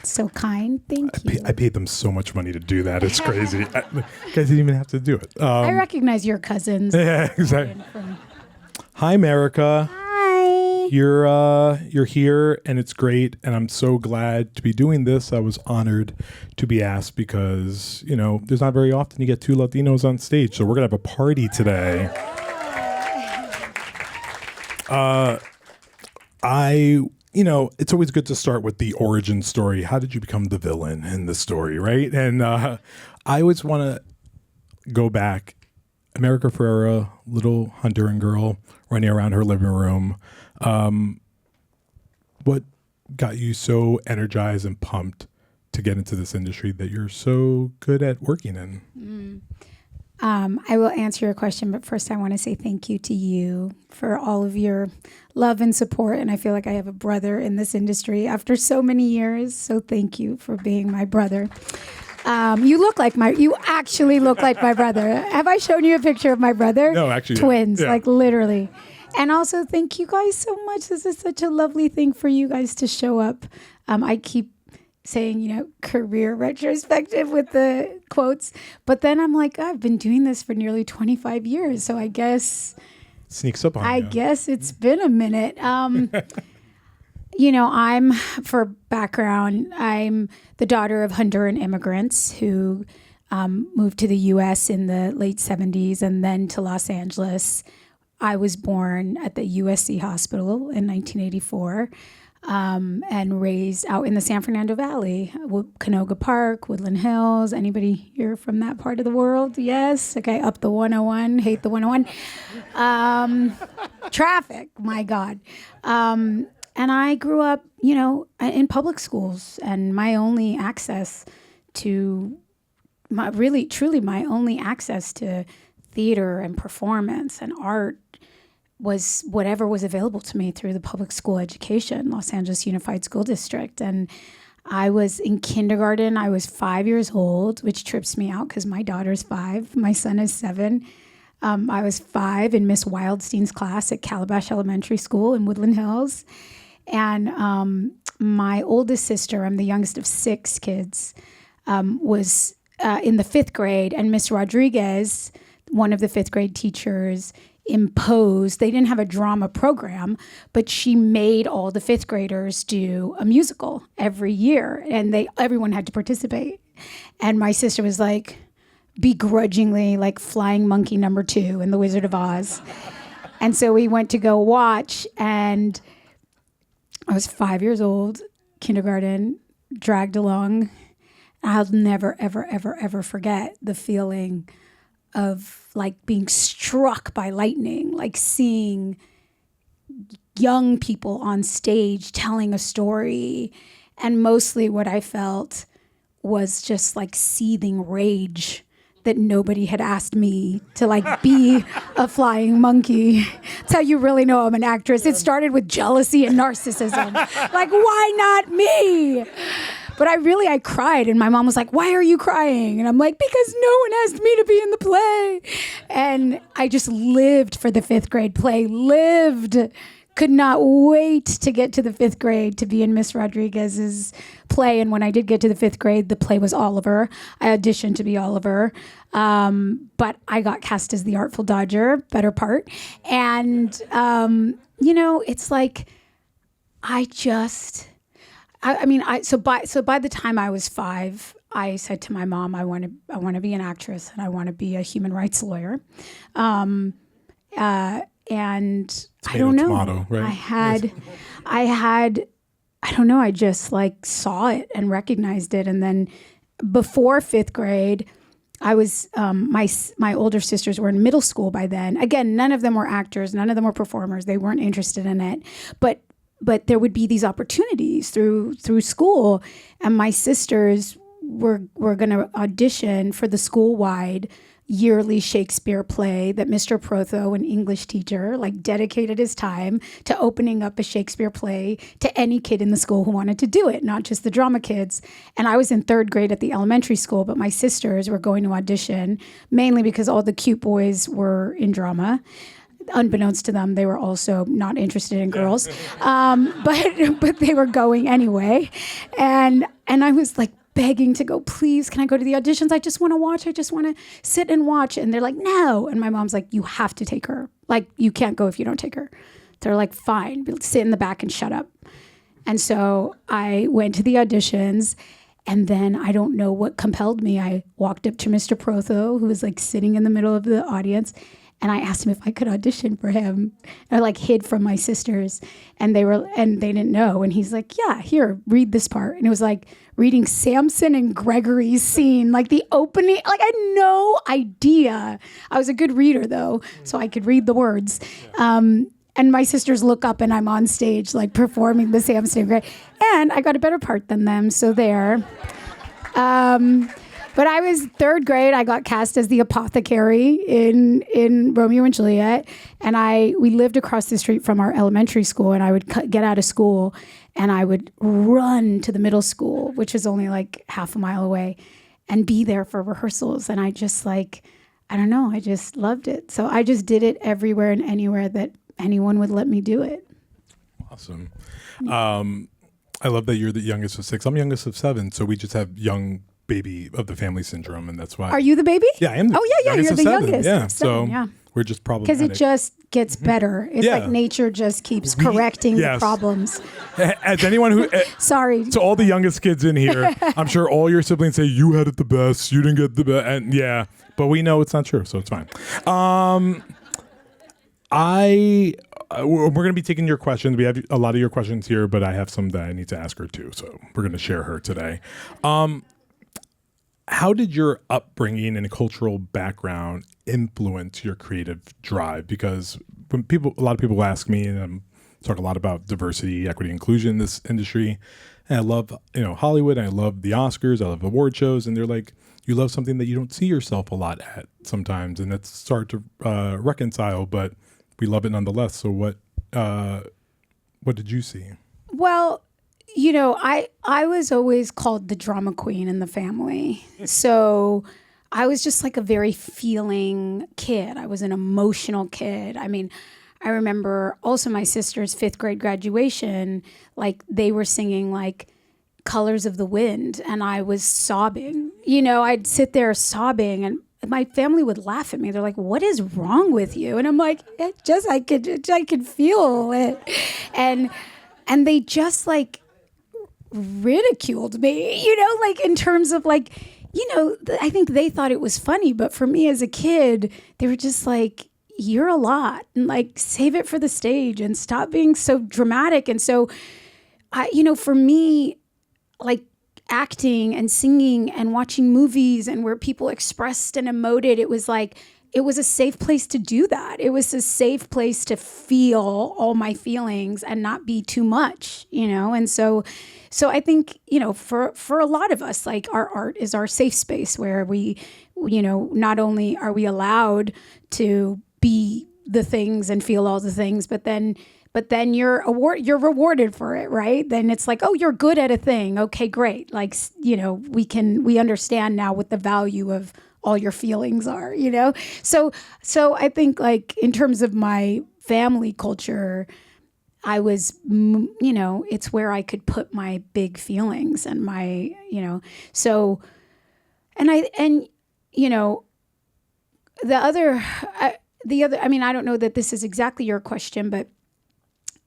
That's so kind. Thank you. I paid them so much money to do that. It's crazy. You guys didn't even have to do it. I recognize your cousins. Yeah, exactly. Hi, America. Hi. You're here, and it's great, and I'm so glad to be doing this. I was honored to be asked because, there's not very often you get two Latinos on stage, so we're going to have a party today. It's always good to start with the origin story. How did you become the villain in the story, right? And I always want to go back. America Ferrera, little Honduran girl running around her living room. What got you so energized and pumped to get into this industry that you're so good at working in? I will answer your question, but first I want to say thank you to you for all of your love and support. And I feel like I have a brother in this industry after so many years. So thank you for being my brother. You actually look like my brother. Have I shown you a picture of my brother? No, actually. Twins, yeah. Like literally. And also thank you guys so much. This is such a lovely thing for you guys to show up. I keep saying, career retrospective with the quotes. But then I'm like, I've been doing this for nearly 25 years. So I guess... Sneaks up on you. I guess it's been a minute. For background, I'm the daughter of Honduran immigrants who moved to the U.S. in the late 70s and then to Los Angeles. I was born at the USC hospital in 1984. And raised out in the San Fernando Valley, Canoga Park, Woodland Hills. Anybody here from that part of the world? Yes. Okay. Up the 101. Hate the 101. Traffic. My God. And I grew up, in public schools, and my only access to my only access to theater and performance and art was whatever was available to me through the public school education, Los Angeles Unified School District. And I was in kindergarten. I was 5 years old, which trips me out because my daughter's 5. My son is 7. I was 5 in Miss Wildstein's class at Calabash Elementary School in Woodland Hills. And my oldest sister, I'm the youngest of 6 kids, was in the 5th grade. And Miss Rodriguez, one of the 5th grade teachers, imposed, they didn't have a drama program, but she made all the 5th graders do a musical every year, and everyone had to participate. And my sister was like begrudgingly like Flying Monkey number 2 in The Wizard of Oz. And so we went to go watch, and I was 5 years old, kindergarten, dragged along. I'll never, ever, ever, ever forget the feeling of like being struck by lightning, like seeing young people on stage telling a story. And mostly what I felt was just like seething rage that nobody had asked me to like be a flying monkey. That's how you really know I'm an actress. It started with jealousy and narcissism. Like, why not me? But I cried, and my mom was like, why are you crying? And I'm like, because no one asked me to be in the play. And I just lived for the 5th grade play, could not wait to get to the 5th grade to be in Miss Rodriguez's play. And when I did get to the 5th grade, the play was Oliver. I auditioned to be Oliver, but I got cast as the Artful Dodger, better part. And, it's like, so by the time I was 5, I said to my mom, I want to be an actress, and I want to be a human rights lawyer. And I don't know. Tomato, right? I don't know. I just like saw it and recognized it. And then before 5th grade, I was, my older sisters were in middle school by then. Again, none of them were actors. None of them were performers. They weren't interested in it. But there would be these opportunities through school, and my sisters were going to audition for the school-wide yearly Shakespeare play that Mr. Protho, an English teacher, like dedicated his time to opening up a Shakespeare play to any kid in the school who wanted to do it, not just the drama kids. And I was in 3rd grade at the elementary school, but my sisters were going to audition mainly because all the cute boys were in drama. unbeknownst to them, they were also not interested in girls. But they were going anyway. And I was like begging to go, please, can I go to the auditions? I just want to watch. I just want to sit and watch. And they're like, no. And my mom's like, you have to take her. Like, you can't go if you don't take her. They're like, fine, sit in the back and shut up. And so I went to the auditions, and then I don't know what compelled me. I walked up to Mr. Protho, who was like sitting in the middle of the audience, and I asked him if I could audition for him. I like hid from my sisters, and they didn't know. And he's like, yeah, here, read this part. And it was like reading Samson and Gregory's scene, like the opening. Like, I had no idea. I was a good reader though, so I could read the words. And my sisters look up, and I'm on stage like performing the Samson and Gregory, and I got a better part than them. So there. But I was third grade. I got cast as the apothecary in Romeo and Juliet, and we lived across the street from our elementary school. And I would get out of school, and I would run to the middle school, which is only like half a mile away, and be there for rehearsals. And I just I don't know, I just loved it. So I just did it everywhere and anywhere that anyone would let me do it. Awesome. I love that you're the youngest of 6. I'm youngest of 7, so we just have young baby of the family syndrome, and that's why. Are you the baby? Yeah, I am. You're the 7. youngest. Yeah, 7, yeah. We're just problematic. Because it just gets better. It's like nature just keeps correcting the problems. As anyone who... Sorry. To all the youngest kids in here, I'm sure all your siblings say, you had it the best, you didn't get the best, and yeah, but we know it's not true, so it's fine. We're going to be taking your questions. We have a lot of your questions here, but I have some that I need to ask her too, so we're going to share her today. How did your upbringing and cultural background influence your creative drive? Because when a lot of people ask me, and I'm talking a lot about diversity, equity, inclusion in this industry, and I love Hollywood, and I love the Oscars, I love award shows, and they're like, you love something that you don't see yourself a lot at sometimes, and it's hard to reconcile, but we love it nonetheless. So what did you see? Well, I was always called the drama queen in the family. So I was just like a very feeling kid. I was an emotional kid. I mean, I remember also my sister's 5th grade graduation, like they were singing like Colors of the Wind, and I was sobbing. I'd sit there sobbing, and my family would laugh at me. They're like, what is wrong with you? And I'm like, I could feel it. And they just like ridiculed me, like in terms of like, I think they thought it was funny, but for me as a kid, they were just like, you're a lot, and like save it for the stage and stop being so dramatic. And so, for me, like acting and singing and watching movies and where people expressed and emoted, it was a safe place to do that. It was a safe place to feel all my feelings and not be too much, And so I think, for a lot of us, like our art is our safe space where we, not only are we allowed to be the things and feel all the things, but then you're rewarded for it, right? Then it's like, oh, you're good at a thing. Okay, great. Like, we understand now what the value of all your feelings are, So I think like in terms of my family culture, I was, it's where I could put my big feelings and my, so, the other, I mean, I don't know that this is exactly your question, but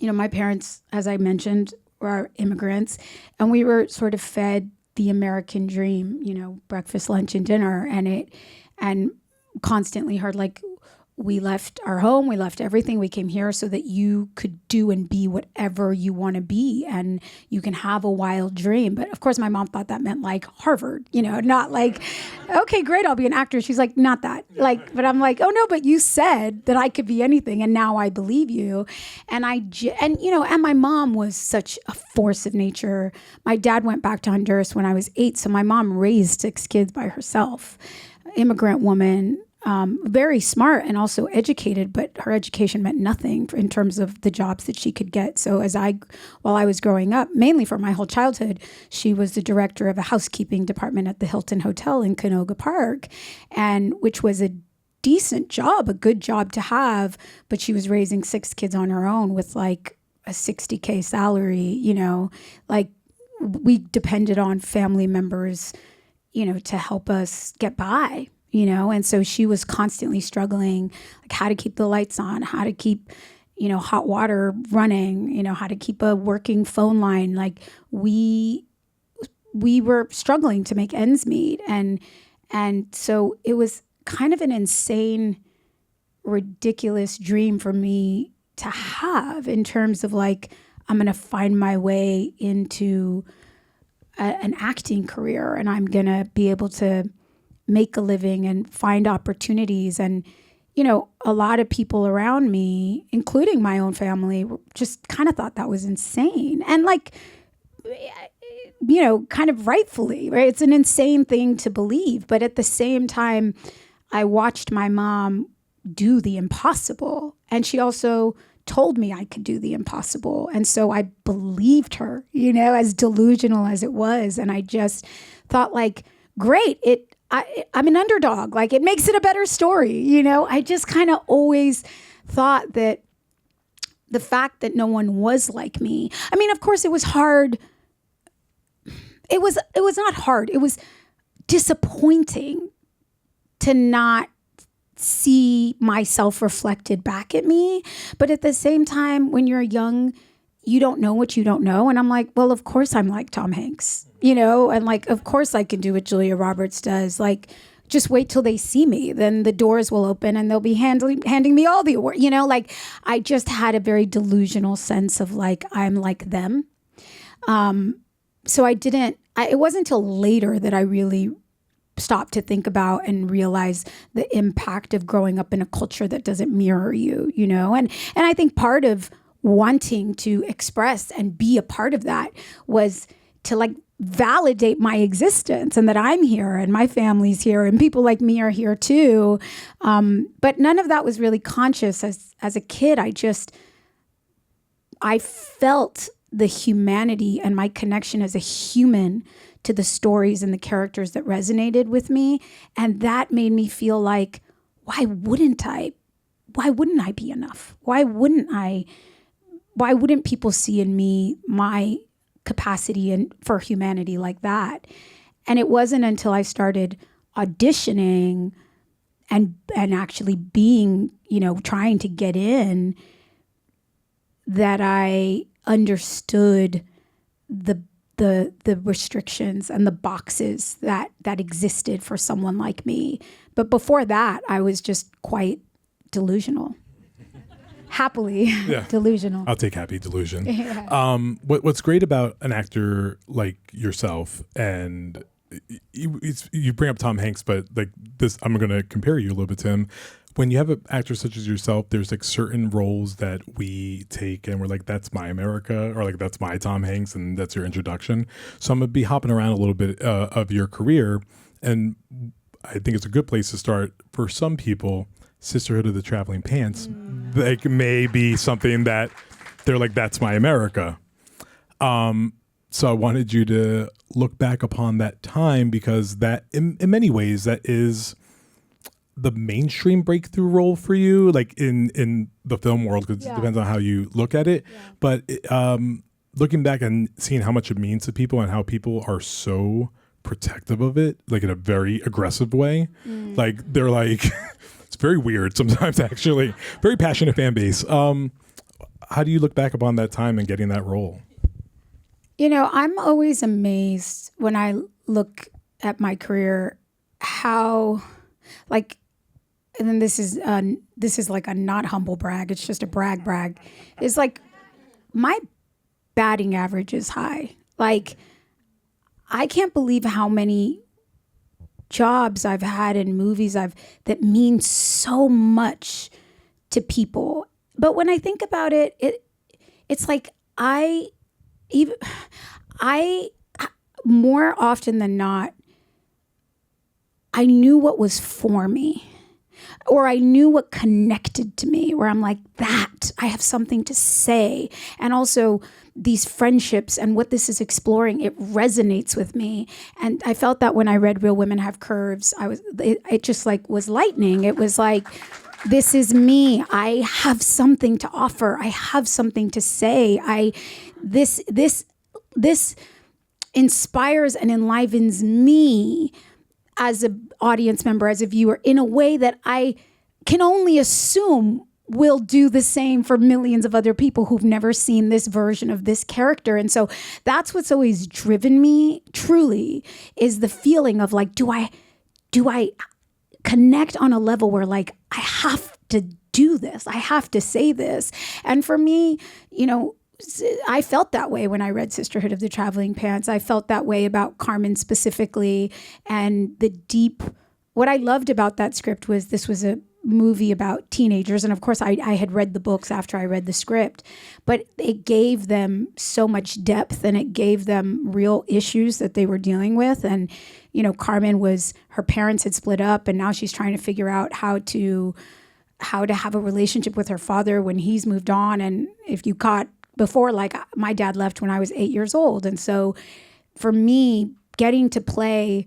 my parents, as I mentioned, were immigrants, and we were sort of fed the American dream, breakfast, lunch, and dinner, and constantly heard like, we left our home, we left everything, we came here so that you could do and be whatever you want to be, and you can have a wild dream. But of course, my mom thought that meant like Harvard, not like, okay, great, I'll be an actor. She's like, not that. Like, but I'm like, oh no, but you said that I could be anything, and now I believe you. And and my mom was such a force of nature. My dad went back to Honduras when I was 8, so my mom raised 6 kids by herself. Immigrant woman. Very smart and also educated, but her education meant nothing in terms of the jobs that she could get. So while I was growing up, mainly for my whole childhood, she was the director of a housekeeping department at the Hilton Hotel in Canoga Park, and which was a decent job, a good job to have, but she was raising 6 kids on her own with like a $60K salary, you know, like we depended on family members, you know, to help us get by, you know, and so she was constantly struggling, like how to keep the lights on, how to keep, you know, hot water running, you know, how to keep a working phone line. Like we were struggling to make ends meet. And so it was kind of an insane, ridiculous dream for me to have in terms of like, I'm going to find my way into an acting career and I'm going to be able to make a living and find opportunities. And, you know, a lot of people around me, including my own family, just kind of thought that was insane. And like, you know, kind of rightfully, right? It's an insane thing to believe. But at the same time, I watched my mom do the impossible. And she also told me I could do the impossible. And so I believed her, you know, as delusional as it was. And I just thought like, great, I'm an underdog. Like it makes it a better story. You know, I just kind of always thought that the fact that no one was like me, I mean, of course it was hard. It was not hard. It was disappointing to not see myself reflected back at me. But at the same time, when you're young, you don't know what you don't know. And I'm like, well, of course I'm like Tom Hanks, you know, and like, of course I can do what Julia Roberts does. Like, just wait till they see me. Then the doors will open and they'll be handing me all the awards. You know, like I just had a very delusional sense of like, I'm like them. So it wasn't until later that I really stopped to think about and realize the impact of growing up in a culture that doesn't mirror you, you know? And I think part of wanting to express and be a part of that was to like validate my existence and that I'm here and my family's here and people like me are here too. But none of that was really conscious. As a kid, I felt the humanity and my connection as a human to the stories and the characters that resonated with me. And that made me feel like, why wouldn't I be enough? Why wouldn't people see in me my capacity and for humanity like that? And it wasn't until I started auditioning and actually being, you know, trying to get in that I understood the restrictions and the boxes that existed for someone like me. But before that, I was just quite delusional. Happily delusional. I'll take happy delusion. Yeah. What's great about an actor like yourself, and you bring up Tom Hanks, but like this, I'm going to compare you a little bit to him. When you have an actor such as yourself, there's like certain roles that we take and we're like, that's my America, or like, that's my Tom Hanks, and that's your introduction. So I'm going to be hopping around a little bit of your career. And I think it's a good place to start. For some people, Sisterhood of the Traveling Pants, like may be something that they're like, that's my America. So I wanted you to look back upon that time, because that in many ways, that is the mainstream breakthrough role for you, like in the film world, because it depends on how you look at it. Yeah. But looking back and seeing how much it means to people and how people are so protective of it, like in a very aggressive way, like they're like, it's very weird sometimes, actually. Very passionate fan base. How do you look back upon that time and getting that role? You know, I'm always amazed when I look at my career, how like, and then this is like a not humble brag. It's just a brag. It's like my batting average is high. Like I can't believe how many jobs I've had in movies that mean so much to people. But when I think about it, it's like I more often than not, I knew what was for me. or I knew what connected to me, where I'm like, that, I have something to say. And also these friendships and what this is exploring, it resonates with me. And I felt that when I read Real Women Have Curves, it just like was lightning. It was like, this is me. I have something to offer. I have something to say. This inspires and enlivens me as an audience member, as a viewer, in a way that I can only assume will do the same for millions of other people who've never seen this version of this character. And so that's what's always driven me, truly, is the feeling of like, do I connect on a level where like, I have to do this. I have to say this. And for me, I felt that way when I read Sisterhood of the Traveling Pants. I felt that way about Carmen specifically. And what I loved about that script was this was a movie about teenagers. And of course, I had read the books after I read the script, but it gave them so much depth and it gave them real issues that they were dealing with. And, Carmen her parents had split up and now she's trying to figure out how to have a relationship with her father when he's moved on. And if you caught before, like my dad left when I was 8 years old. And so for me, getting to play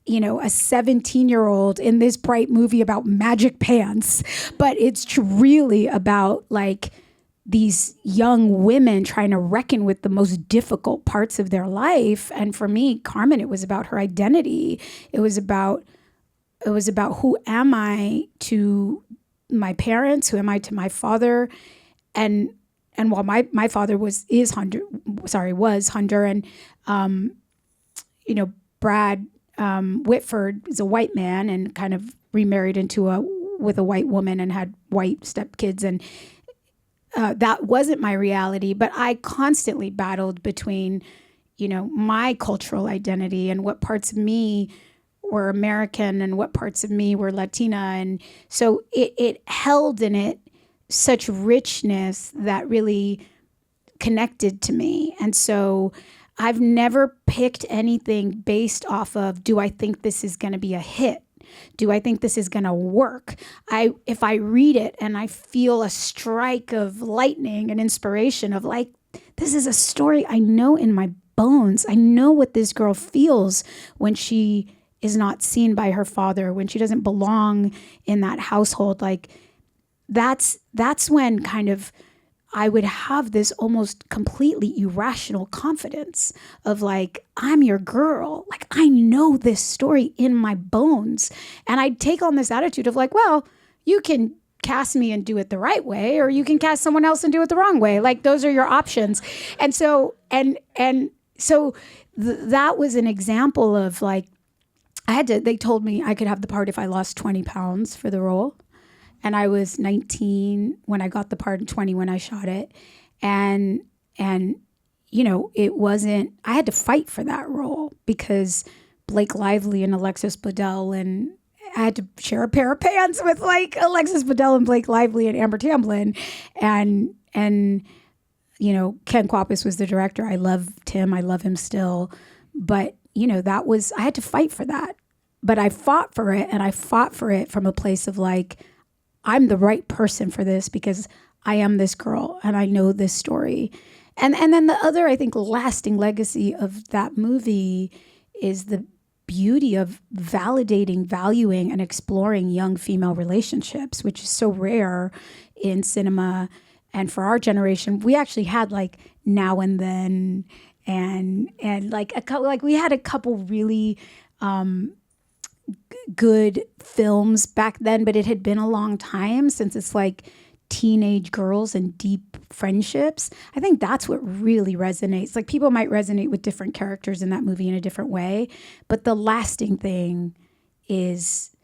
a 17-year-old in this bright movie about magic pants, but it's really about like these young women trying to reckon with the most difficult parts of their life. And for me, Carmen, it was about her identity. It was about who am I to my parents? Who am I to my father? And while my father was Honduran, Brad Whitford is a white man and kind of remarried with a white woman and had white stepkids. And that wasn't my reality, but I constantly battled between, my cultural identity and what parts of me were American and what parts of me were Latina. And so it held in it such richness that really connected to me. And so I've never picked anything based off of, do I think this is going to be a hit? Do I think this is going to work? If I read it and I feel a strike of lightning and inspiration of like, this is a story I know in my bones. I know what this girl feels when she is not seen by her father, when she doesn't belong in that household. Like that's when kind of I would have this almost completely irrational confidence of like, I'm your girl. Like, I know this story in my bones. And I'd take on this attitude of like, well, you can cast me and do it the right way, or you can cast someone else and do it the wrong way. Like, those are your options. And so, that was an example of like, they told me I could have the part if I lost 20 pounds for the role. And I was 19 when I got the part and 20 when I shot it. And it wasn't, I had to fight for that role because Blake Lively and Alexis Bledel, and I had to share a pair of pants with like Alexis Bledel and Blake Lively and Amber Tamblyn. And Ken Kwapis was the director. I loved him. I love him still. But, I had to fight for that. But I fought for it, and I fought for it from a place of like, I'm the right person for this because I am this girl and I know this story. And then the other, I think, lasting legacy of that movie is the beauty of validating, valuing, and exploring young female relationships, which is so rare in cinema. And for our generation, we actually had like Now and Then and like we had a couple really good films back then, but it had been a long time since it's like teenage girls and deep friendships. I think that's what really resonates. Like, people might resonate with different characters in that movie in a different way, but the lasting thing is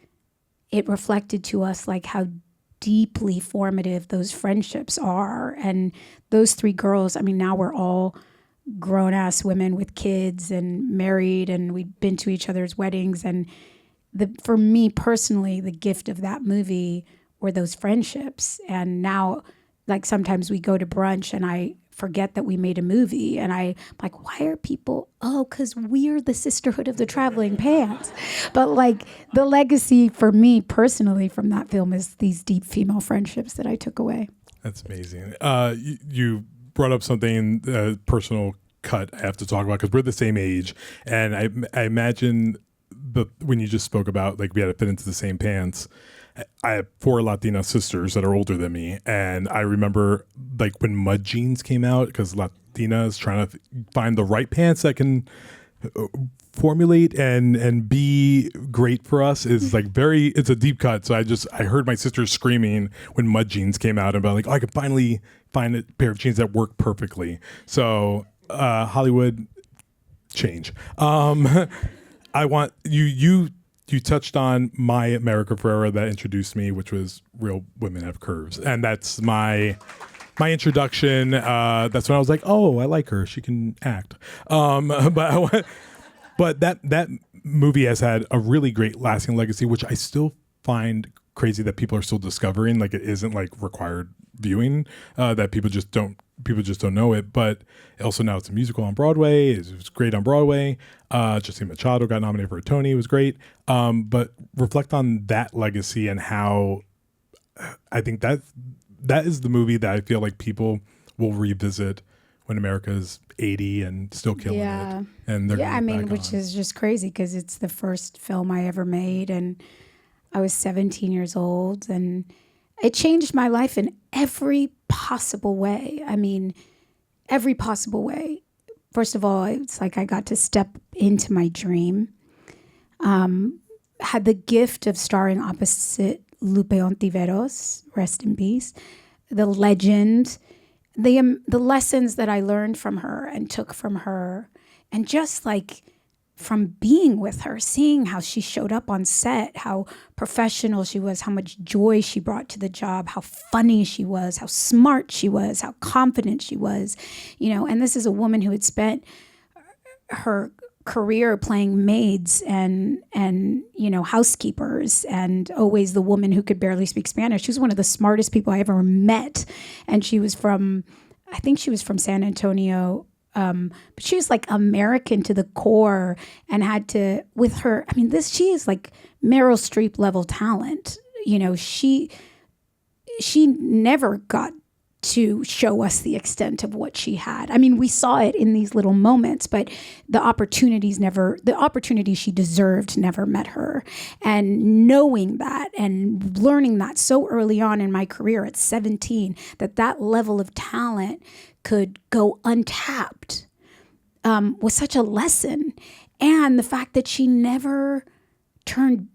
it reflected to us like how deeply formative those friendships are. And those three girls, I mean, now we're all grown-ass women with kids and married, and we've been to each other's weddings. And for me personally, the gift of that movie were those friendships. And now, like, sometimes we go to brunch and forget that we made a movie. And I'm like, why are people, because we're the sisterhood of the traveling pants. But like the legacy for me personally from that film is these deep female friendships that I took away. That's amazing. You brought up something personal cut I have to talk about because we're the same age. And I imagine when you just spoke about like we had to fit into the same pants, I have 4 Latina sisters that are older than me. And I remember like when Mud Jeans came out, because Latina is trying to find the right pants that can formulate and be great for us is like it's a deep cut. So I heard my sisters screaming when Mud Jeans came out and about like, I could finally find a pair of jeans that work perfectly. So Hollywood change. I want you touched on my America Ferrera that introduced me, which was Real Women Have Curves. And that's my introduction. That's when I was like, oh, I like her. She can act. But that movie has had a really great lasting legacy, which I still find crazy that people are still discovering. Like it isn't like required viewing, that people just don't know it. But also now it's a musical on Broadway. It was great on Broadway. Justine Machado got nominated for a Tony. It was great. But reflect on that legacy and how I think that is the movie that I feel like people will revisit when America's 80 and still killing it. And they're which is just crazy because it's the first film I ever made, and I was 17 years old, and it changed my life in every possible way. I mean, every possible way. First of all, it's like I got to step into my dream. Had the gift of starring opposite Lupe Ontiveros, rest in peace, the legend, the lessons that I learned from her and took from her, and just like from being with her, seeing how she showed up on set, how professional she was, how much joy she brought to the job, how funny she was, how smart she was, how confident she was, and this is a woman who had spent her career playing maids and housekeepers, and always the woman who could barely speak Spanish. She was one of the smartest people I ever met, and she was from San Antonio. But she was like American to the core, and had to, with her, she is like Meryl Streep level talent. She never got to show us the extent of what she had. We saw it in these little moments, but the opportunity she deserved never met her. And knowing that and learning that so early on in my career at 17, that level of talent could go untapped, was such a lesson. And the fact that she never turned,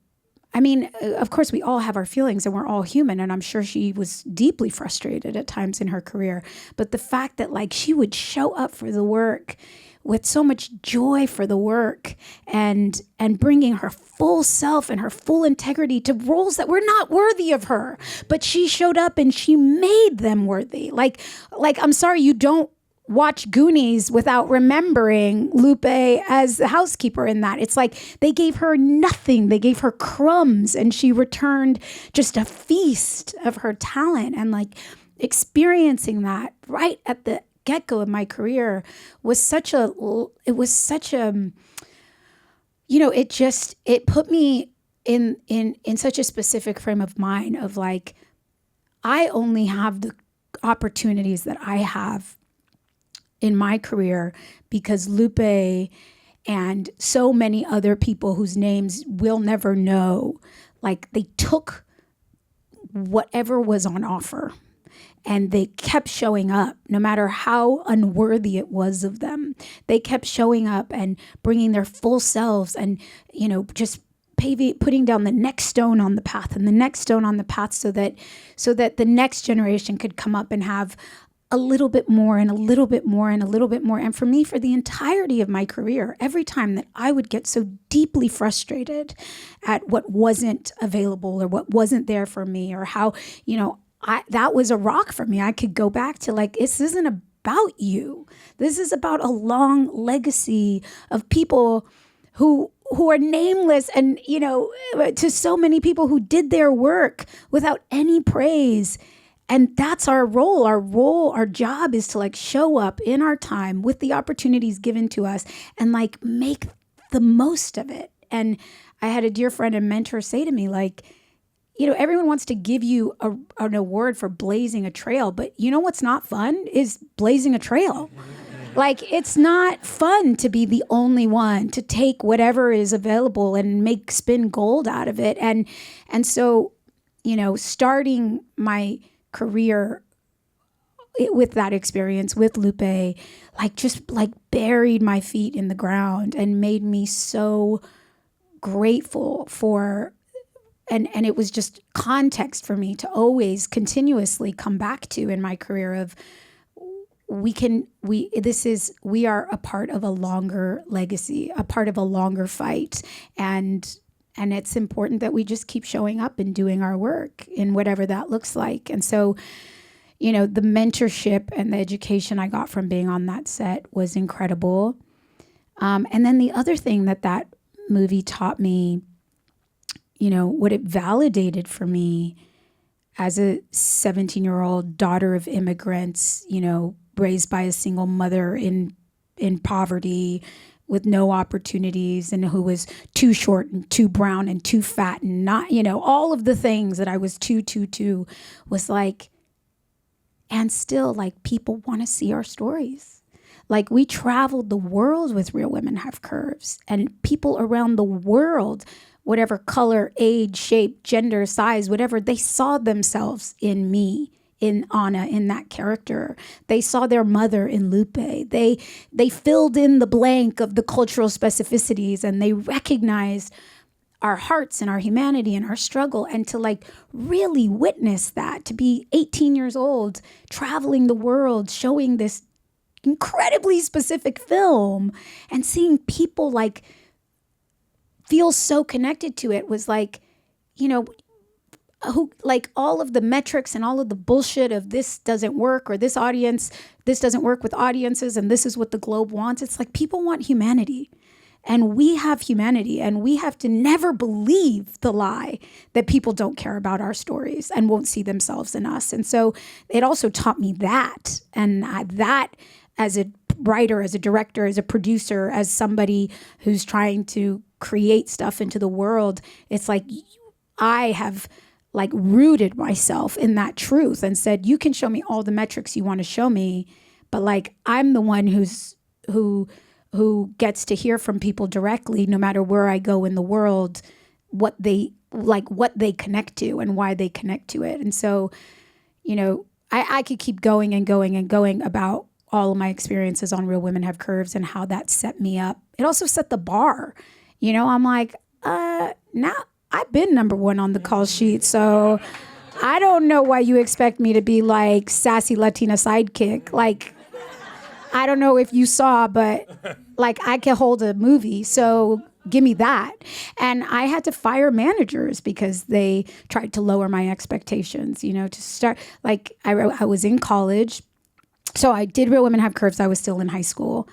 of course we all have our feelings and we're all human, and I'm sure she was deeply frustrated at times in her career, but the fact that like she would show up for the work with so much joy for the work, and bringing her full self and her full integrity to roles that were not worthy of her, but she showed up and she made them worthy. Like I'm sorry, you don't watch Goonies without remembering Lupe as the housekeeper in that. It's like they gave her nothing. They gave her crumbs, and she returned just a feast of her talent. And like experiencing that right at the get-go of my career was it put me in such a specific frame of mind of like, I only have the opportunities that I have in my career because Lupe and so many other people whose names we'll never know, like they took whatever was on offer and they kept showing up no matter how unworthy it was of them. They kept showing up and bringing their full selves and, just putting down the next stone on the path and the next stone on the path so that the next generation could come up and have a little bit more and a little bit more and a little bit more. And for me, for the entirety of my career, every time that I would get so deeply frustrated at what wasn't available or what wasn't there for me, or how, that was a rock for me. I could go back to like, this isn't about you. This is about a long legacy of people who are nameless, and, to so many people who did their work without any praise. And that's our role. Our job is to like show up in our time with the opportunities given to us and like make the most of it. And I had a dear friend and mentor say to me, like, you know, everyone wants to give you an award for blazing a trail, but you know what's not fun is blazing a trail. Like, it's not fun to be the only one to take whatever is available and spin gold out of it. And so, you know, starting my career with that experience with Lupe, like just like buried my feet in the ground and made me so grateful for, and it was just context for me to always continuously come back to in my career of, we are a part of a longer legacy, a part of a longer fight. And it's important that we just keep showing up and doing our work in whatever that looks like. And so, you know, the mentorship and the education I got from being on that set was incredible. And then the other thing that movie taught me, you know, what it validated for me as a 17-year-old daughter of immigrants, you know, raised by a single mother in poverty with no opportunities, and who was too short and too brown and too fat and not, you know, all of the things that I was too was like, and still like people want to see our stories. Like, we traveled the world with Real Women Have Curves, and people around the world, whatever color, age, shape, gender, size, whatever, they saw themselves in me, in Anna, in that character. They saw their mother in Lupe. They filled in the blank of the cultural specificities, and they recognized our hearts and our humanity and our struggle. And to like really witness that, to be 18 years old, traveling the world, showing this incredibly specific film and seeing people like feel so connected to it was like, you know, who like all of the metrics and all of the bullshit of this doesn't work, or this doesn't work with audiences, and this is what the globe wants. It's like people want humanity, and we have humanity, and we have to never believe the lie that people don't care about our stories and won't see themselves in us. And so it also taught me that, and that as a writer, as a director, as a producer, as somebody who's trying to create stuff into the world, it's like I have like rooted myself in that truth and said, you can show me all the metrics you want to show me, but like I'm the one who gets to hear from people directly, no matter where I go in the world, what they connect to and why they connect to it. And so, you know, I could keep going and going and going about all of my experiences on Real Women Have Curves and how that set me up. It also set the bar. You know, I'm like, now I've been number one on the call sheet, so I don't know why you expect me to be like sassy Latina sidekick. Like, I don't know if you saw, but like I can hold a movie, so give me that. And I had to fire managers because they tried to lower my expectations, you know, to start, like I was in college. So I did Real Women Have Curves. I was still in high school.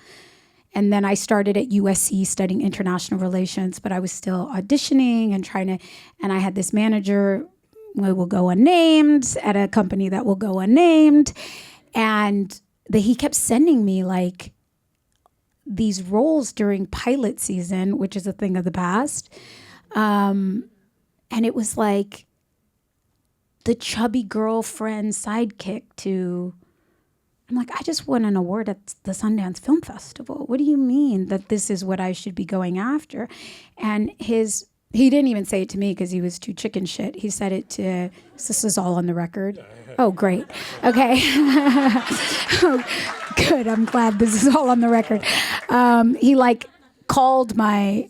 And then I started at USC studying international relations, but I was still auditioning and I had this manager who will go unnamed at a company that will go unnamed. And he kept sending me like these roles during pilot season, which is a thing of the past. And it was like the chubby girlfriend sidekick to, I'm like, I just won an award at the Sundance Film Festival. What do you mean that this is what I should be going after? And he didn't even say it to me because he was too chicken shit. He said it to, this is all on the record. Oh, great. Okay. Oh, good. I'm glad this is all on the record. He like called my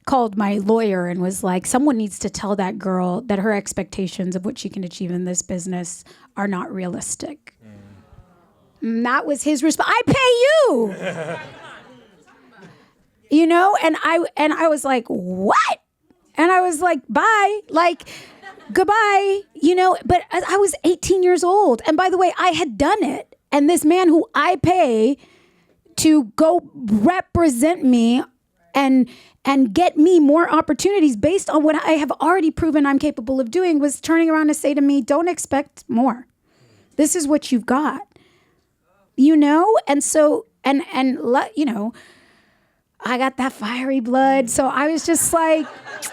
lawyer and was like, someone needs to tell that girl that her expectations of what she can achieve in this business are not realistic. And that was his response. I pay you. You know, and I was like, what? And I was like, bye, like, goodbye, you know, but I was 18 years old. And by the way, I had done it. And this man who I pay to go represent me and get me more opportunities based on what I have already proven I'm capable of doing was turning around to say to me, don't expect more. This is what you've got, you know? And so, you know, I got that fiery blood. So I was just like,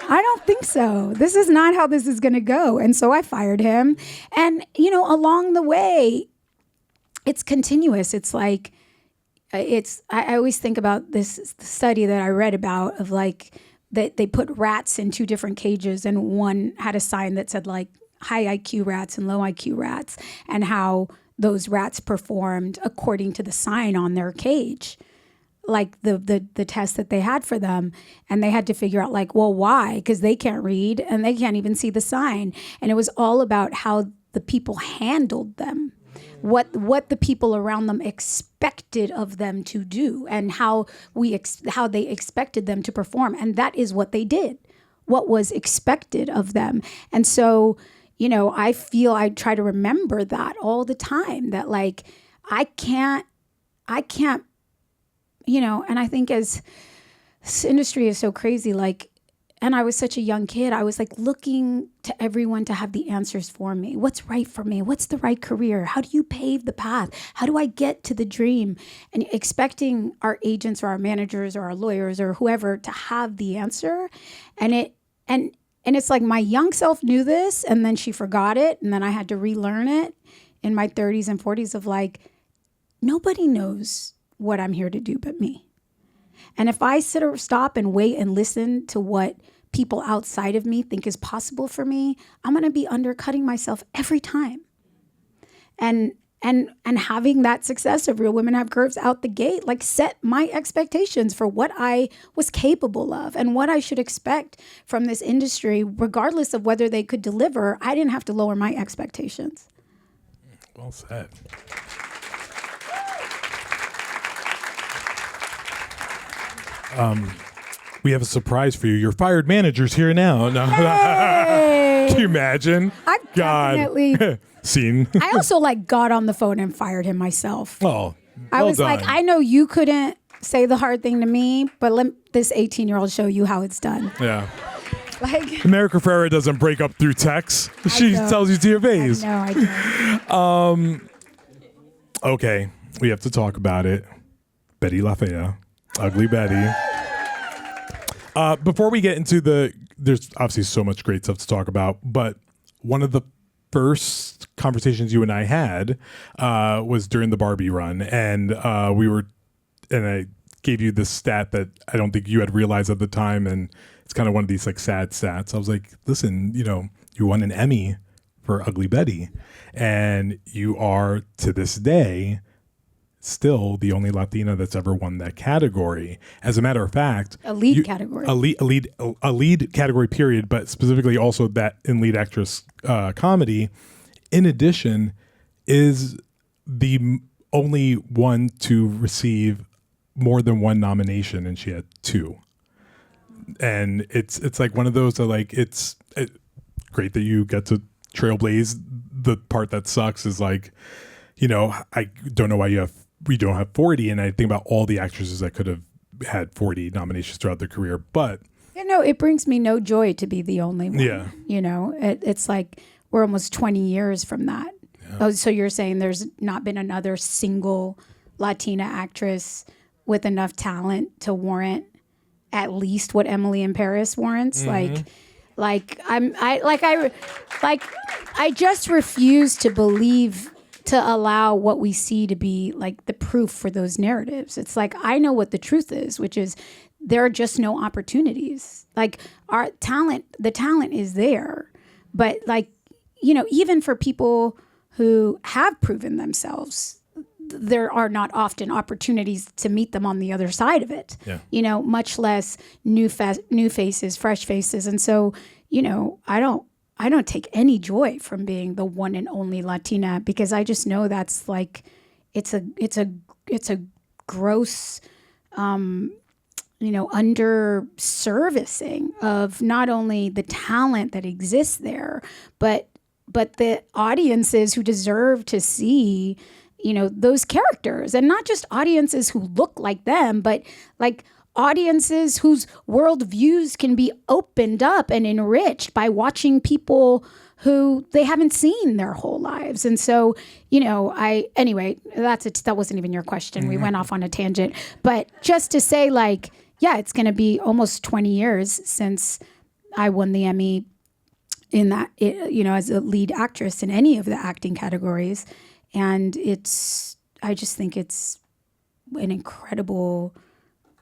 I don't think so. This is not how this is going to go. And so I fired him. And, you know, along the way, it's continuous. It's like, I always think about this study that I read about of like, that they put rats in 2 different cages, and one had a sign that said like high IQ rats and low IQ rats, and how those rats performed according to the sign on their cage, like the test that they had for them. And they had to figure out like, well, why? Because they can't read and they can't even see the sign. And it was all about how the people handled them, what the people around them expected of them to do, and how they expected them to perform. And that is what they did, what was expected of them. And so, you know, I try to remember that all the time, that like, I can't, you know, and I think as this industry is so crazy, like, and I was such a young kid, I was like looking to everyone to have the answers for me. What's right for me? What's the right career? How do you pave the path? How do I get to the dream? And expecting our agents or our managers or our lawyers or whoever to have the answer. And it's like my young self knew this, and then she forgot it. And then I had to relearn it in my 30s and 40s of like, nobody knows what I'm here to do but me. And if I stop and wait and listen to what people outside of me think is possible for me, I'm going to be undercutting myself every time. And having that success of Real Women Have Curves out the gate, like, set my expectations for what I was capable of and what I should expect from this industry, regardless of whether they could deliver. I didn't have to lower my expectations. Well said. We have a surprise for you. Your fired manager's here now. No. Hey! Can you imagine? I definitely Scene. I also like got on the phone and fired him myself. Oh, I was done. like, I know you couldn't say the hard thing to me, but let this 18-year-old show you how it's done. Yeah. Like, America Ferrera doesn't break up through text. She tells you to your face. No, I don't. Okay, we have to talk about it. Betty LaFaya, Ugly Betty. Before we get into there's obviously so much great stuff to talk about, but one of the first conversations you and I had was during the Barbie run, and I gave you this stat that I don't think you had realized at the time, and it's kind of one of these like sad stats. I was like, listen, you know, you won an Emmy for Ugly Betty, and you are to this day still the only Latina that's ever won that category. As a matter of fact, A lead category, period, but specifically also that in lead actress comedy. In addition, is the only one to receive more than one nomination, and she had 2. And it's like one of those that like it's great that you get to trailblaze. The part that sucks is like, you know, I don't know why we don't have 40, and I think about all the actresses that could have had 40 nominations throughout their career. But you know, it brings me no joy to be the only one. Yeah. You know, it's like we're almost 20 years from that. Yeah. Oh, so you're saying there's not been another single Latina actress with enough talent to warrant at least what Emily in Paris warrants? Mm-hmm. I just refuse to believe, to allow what we see to be like the proof for those narratives. It's like, I know what the truth is, which is there are just no opportunities. Like the talent is there, but like, you know, even for people who have proven themselves, there are not often opportunities to meet them on the other side of it. Yeah. You know, much less new faces, fresh faces. And so, you know, I don't take any joy from being the one and only Latina, because I just know that's like, it's a gross, you know, under servicing of not only the talent that exists there, but the audiences who deserve to see, you know, those characters, and not just audiences who look like them, but like audiences whose worldviews can be opened up and enriched by watching people who they haven't seen their whole lives. And so, anyway, that wasn't even your question. We went off on a tangent. But just to say, like, yeah, it's going to be almost 20 years since I won the Emmy in that, as a lead actress in any of the acting categories. And I just think it's an incredible,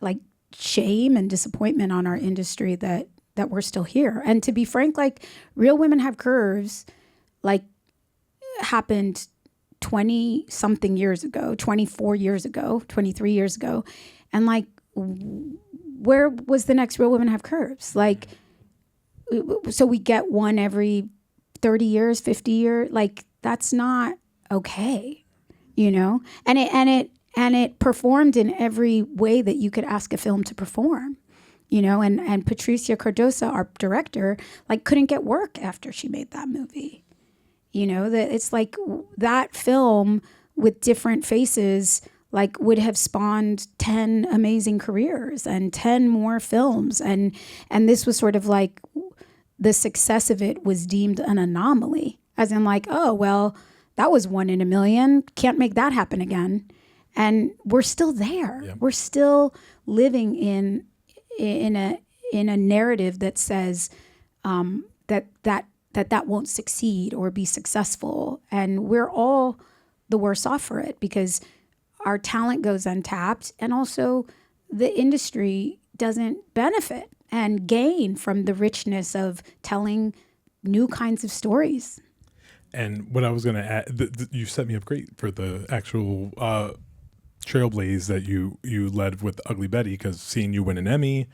like, shame and disappointment on our industry that we're still here. And to be frank, like, Real Women Have Curves, like, happened 20 something years ago, 24 years ago, 23 years ago. And, like, where was the next Real Women Have Curves? Like, so we get one every 30 years, 50 years. Like, that's not okay, and it performed in every way that you could ask a film to perform, and Patricia Cardosa, our director, like, couldn't get work after she made that movie. That it's like that film with different faces, like, would have spawned 10 amazing careers and 10 more films. And this was sort of like, the success of it was deemed an anomaly, as in, like, oh, well, that was 1 in a million. Can't make that happen again. And we're still there. Yeah. We're still living in a narrative that says that won't succeed or be successful. And we're all the worse off for it, because our talent goes untapped, and also the industry doesn't benefit and gain from the richness of telling new kinds of stories. And what I was going to add, you set me up great for the actual trailblaze that you led with Ugly Betty, because seeing you win an Emmy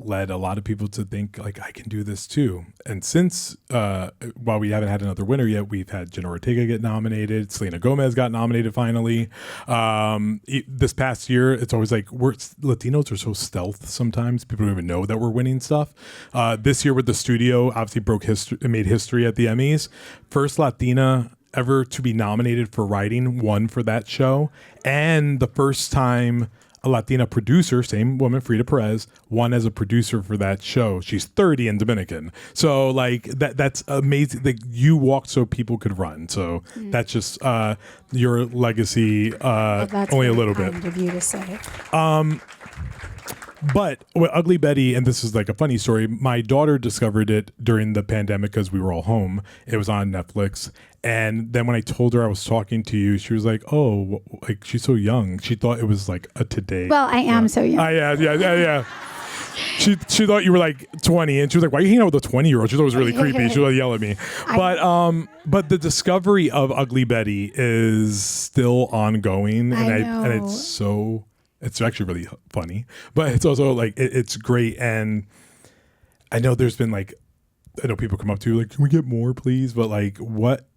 led a lot of people to think, like, I can do this too. And since, while we haven't had another winner yet, we've had Jenna Ortega get nominated. Selena Gomez got nominated finally. This past year, it's always like, Latinos are so stealth sometimes. People don't even know that we're winning stuff. This year with The Studio, obviously made history at the Emmys. First Latina ever to be nominated for writing, won for that show. And the first time a Latina producer, same woman, Frida Perez, won as a producer for that show. She's 30 and Dominican. So, like, that's amazing. Like, you walked so people could run. So that's just your legacy, that's only a little bit. Kind of you to say. But with Ugly Betty, and this is like a funny story, my daughter discovered it during the pandemic because we were all home. It was on Netflix. And then when I told her I was talking to you, she was like, oh, like, she's so young. She thought it was like a today. Well, I am so young. Yeah. She thought you were like 20, and she was like, why are you hanging out with a 20-year-old? She thought it was really creepy. She would yell at me. But the discovery of Ugly Betty is still ongoing. And it's actually really funny, but it's also like, it's great. And I know there's been, like, I know people come up to you like, can we get more, please? But, like, what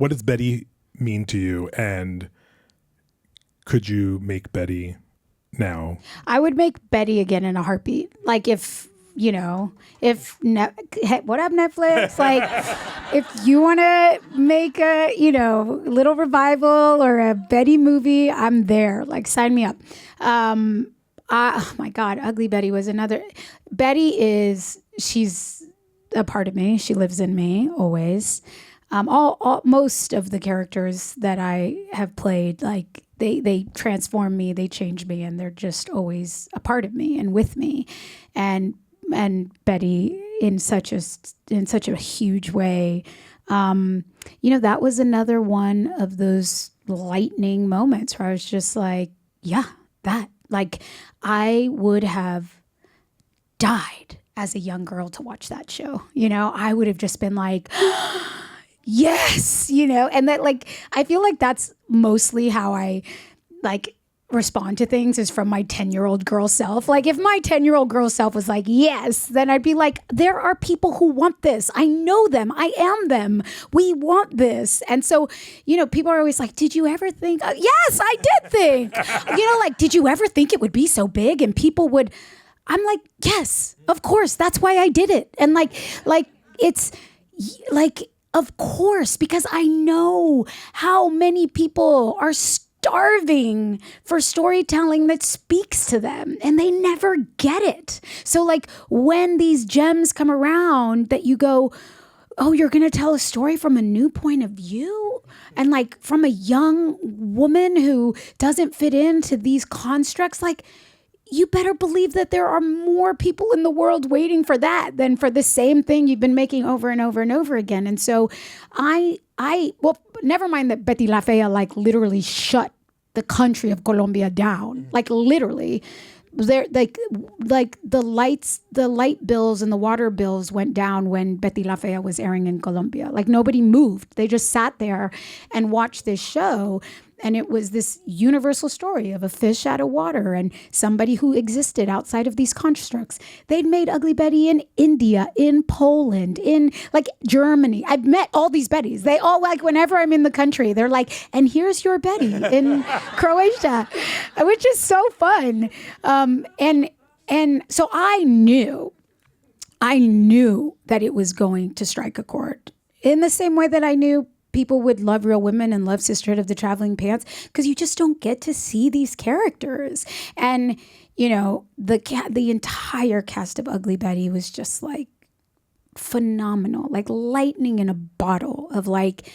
does Betty mean to you? And could you make Betty now? I would make Betty again in a heartbeat. Like, what up, Netflix? Like, if you want to make a, little revival or a Betty movie, I'm there. Like, sign me up. Oh my God, Ugly Betty was another. Betty she's a part of me. She lives in me always. Most of the characters that I have played, like, they transform me, they change me, and they're just always a part of me and with me. And Betty in such a huge way. That was another one of those lightning moments where I was just like, yeah, that, like, I would have died as a young girl to watch that show. I would have just been like, yes, and that, like, I feel like that's mostly how I, like, respond to things, is from my 10-year-old girl self. Like, if my 10-year-old girl self was like, yes, then I'd be like, there are people who want this. I know them. I am them. We want this. And so, people are always like, did you ever think? Yes, I did think. Like, did you ever think it would be so big and people would? I'm like, yes, of course. That's why I did it. And like it's like, of course, because I know how many people are starving for storytelling that speaks to them, and they never get it. So, like, when these gems come around that you go, oh, you're going to tell a story from a new point of view, and like from a young woman who doesn't fit into these constructs. Like, you better believe that there are more people in the world waiting for that than for the same thing you've been making over and over and over again. And so well, never mind that Betty La Fea like literally shut the country of Colombia down, like literally. There, like the light bills and the water bills went down when Betty La Fea was airing in Colombia. Like, nobody moved. They just sat there and watched this show. And it was this universal story of a fish out of water and somebody who existed outside of these constructs. They'd made Ugly Betty in India, in Poland, in like Germany. I've met all these Bettys. They all, like, whenever I'm in the country, they're like, and here's your Betty in Croatia, which is so fun. And so I knew that it was going to strike a chord in the same way that I knew people would love Real Women and love Sisterhood of the Traveling Pants, because you just don't get to see these characters. And, you know, the entire cast of Ugly Betty was just like phenomenal, like lightning in a bottle of like,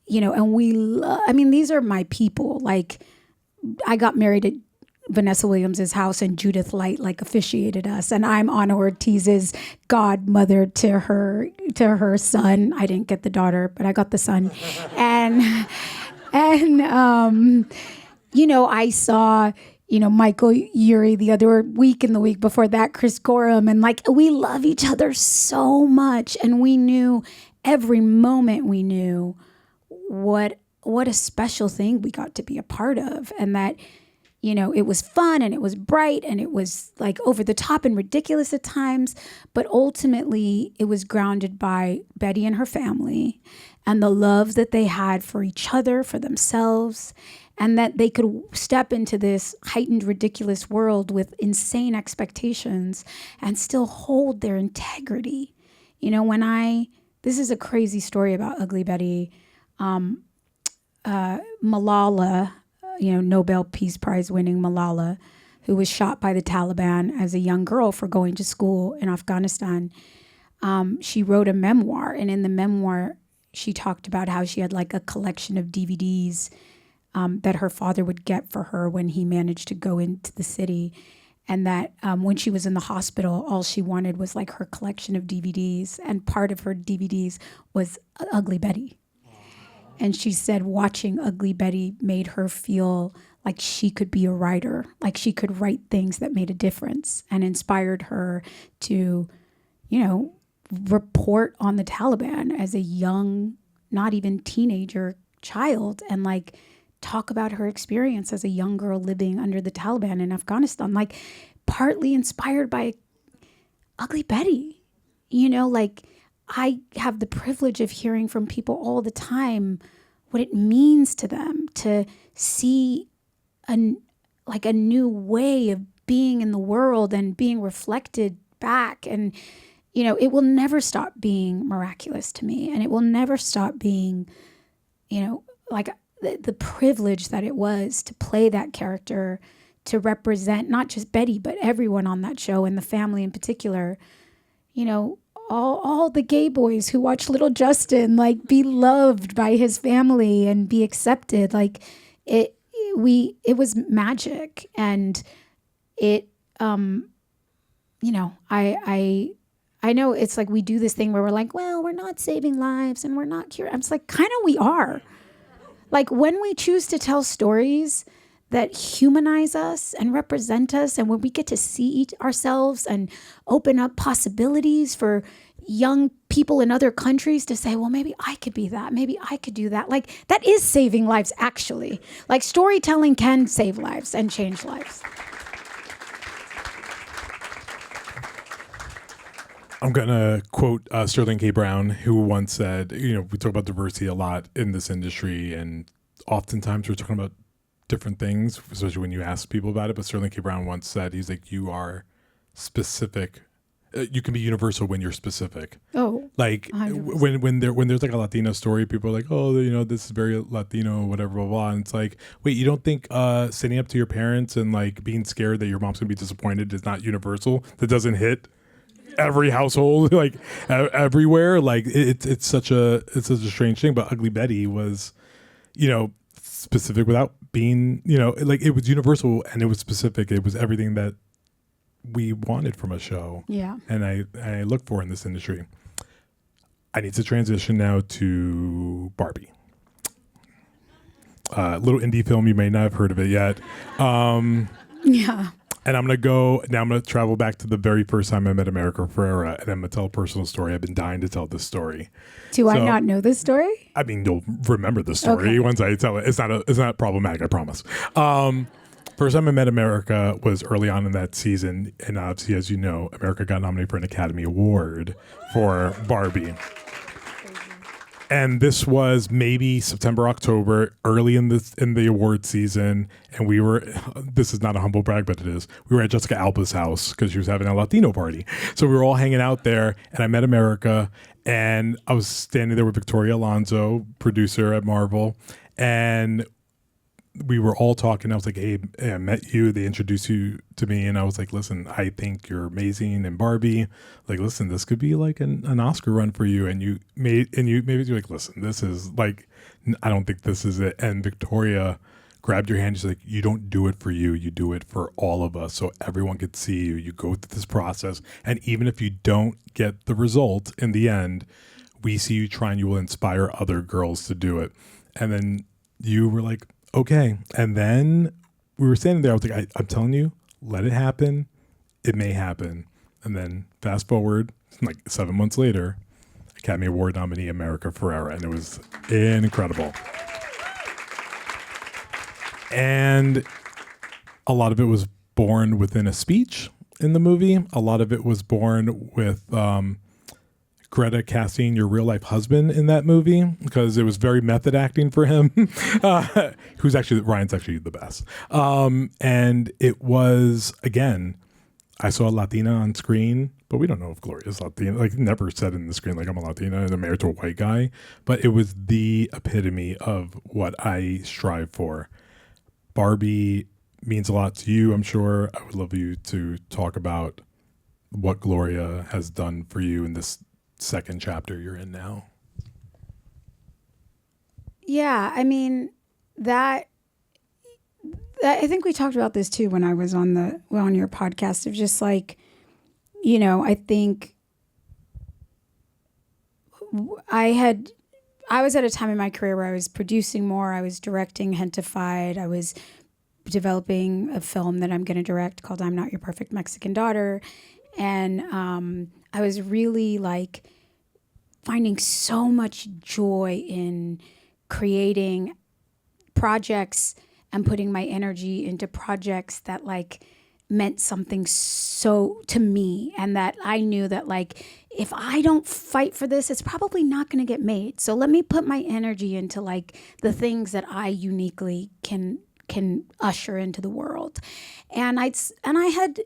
you know, and I mean, these are my people. Like, I got married at Vanessa Williams' house, and Judith Light like officiated us, and I'm Ana Ortiz's godmother to her son. I didn't get the daughter, but I got the son. and you know, I saw, you know, Michael Urie the other week, and the week before that, Chris Gorham, and like, we love each other so much, and we knew every moment, we knew what a special thing we got to be a part of, and that, you know, it was fun and it was bright and it was like over the top and ridiculous at times, but ultimately it was grounded by Betty and her family and the love that they had for each other, for themselves, and that they could step into this heightened, ridiculous world with insane expectations and still hold their integrity. You know, this is a crazy story about Ugly Betty. Malala, you know, Nobel Peace Prize winning Malala, who was shot by the Taliban as a young girl for going to school in Afghanistan. She wrote a memoir, and in the memoir, she talked about how she had like a collection of DVDs that her father would get for her when he managed to go into the city. And that when she was in the hospital, all she wanted was like her collection of DVDs. And part of her DVDs was Ugly Betty. And she said watching Ugly Betty made her feel like she could be a writer, like she could write things that made a difference, and inspired her to, you know, report on the Taliban as a young, not even teenager child, and like talk about her experience as a young girl living under the Taliban in Afghanistan, like partly inspired by Ugly Betty. You know, like, I have the privilege of hearing from people all the time what it means to them to see a new way of being in the world and being reflected back. And, you know, it will never stop being miraculous to me. And it will never stop being, you know, like the privilege that it was to play that character, to represent not just Betty, but everyone on that show, and the family in particular. You know, all the gay boys who watch Little Justin, like, be loved by his family and be accepted. Like, it was magic. And it, you know, I know it's like we do this thing where we're like, well, we're not saving lives and we're not curing. I'm just like, kind of we are. Like, when we choose to tell stories that humanize us and represent us, and when we get to see ourselves and open up possibilities for young people in other countries to say, well, maybe I could be that, maybe I could do that. Like, that is saving lives, actually. Like, storytelling can save lives and change lives. I'm going to quote Sterling K. Brown, who once said, you know, we talk about diversity a lot in this industry, and oftentimes we're talking about different things, especially when you ask people about it. But Sterling K. Brown once said, he's like, you are specific. You can be universal when you're specific. Oh, like 100%. when there's like a Latino story, people are like, oh, you know, this is very Latino, whatever, blah, blah. And it's like, wait, you don't think standing up to your parents and like being scared that your mom's gonna be disappointed is not universal? That doesn't hit every household, like everywhere. Like it's such a strange thing. But Ugly Betty was, specific without being, like it was universal and it was specific. It was everything that we wanted from a show. Yeah. And I look for in this industry. I need to transition now to Barbie. Little indie film, you may not have heard of it yet. Yeah. And I'm going to travel back to the very first time I met America Ferrera, and I'm going to tell a personal story. I've been dying to tell this story. I not know this story? I mean, you'll remember the story once I tell it. It's not problematic, I promise. First time I met America was early on in that season. And obviously, as you know, America got nominated for an Academy Award for Barbie. And this was maybe September, October, early in the award season. And we were, this is not a humble brag, but it is. We were at Jessica Alba's house because she was having a Latino party. So we were all hanging out there and I met America and I was standing there with Victoria Alonso, producer at Marvel. And we were all talking. I was like, hey, I met you. They introduced you to me. And I was like, listen, I think you're amazing. And Barbie, like, listen, this could be like an Oscar run for you. And maybe you're like, listen, this is like, I don't think this is it. And Victoria grabbed your hand. She's like, you don't do it for you. You do it for all of us. So everyone could see you. You go through this process. And even if you don't get the result in the end, we see you try and you will inspire other girls to do it. And then you were like, okay. And then we were standing there. I was like, I'm telling you, let it happen. It may happen. And then fast forward, like 7 months later, Academy Award nominee America Ferrera. And it was incredible. And a lot of it was born within a speech in the movie. A lot of it was born with Greta casting your real life husband in that movie because it was very method acting for him, Ryan's actually the best. And it was, again, I saw a Latina on screen, but we don't know if Gloria's Latina. Like, never said in the screen, like, I'm a Latina and I'm married to a white guy. But it was the epitome of what I strive for. Barbie means a lot to you, I'm sure. I would love you to talk about what Gloria has done for you in this second chapter you're in now. Yeah, I mean, that I think we talked about this too when I was on your podcast of just like, I think I was at a time in my career where I was producing more, I was directing Hentified, I was developing a film that I'm going to direct called I'm Not Your Perfect Mexican Daughter. And I was really like finding so much joy in creating projects and putting my energy into projects that like meant something so to me, and that I knew that like if I don't fight for this, it's probably not going to get made. So let me put my energy into like the things that I uniquely can usher into the world. And I had,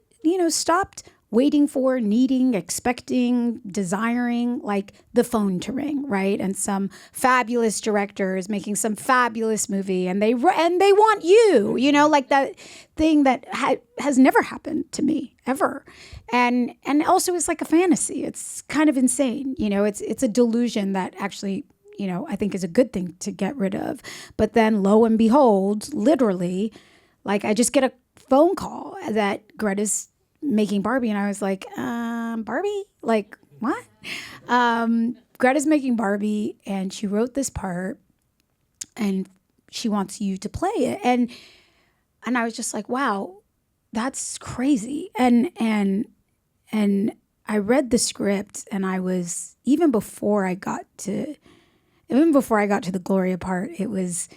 stopped waiting for, needing, expecting, desiring, like the phone to ring, right? And some fabulous director is making some fabulous movie, and they want you, like that thing that has never happened to me ever, and also it's like a fantasy. It's kind of insane, It's a delusion that actually, I think is a good thing to get rid of. But then, lo and behold, literally, like I just get a phone call that Greta's making Barbie, and I was like, Barbie? Like, what? Greta's making Barbie, and she wrote this part, and she wants you to play it. And I was just like, wow, that's crazy. And I read the script, and I was, even before I got to the Gloria part, it was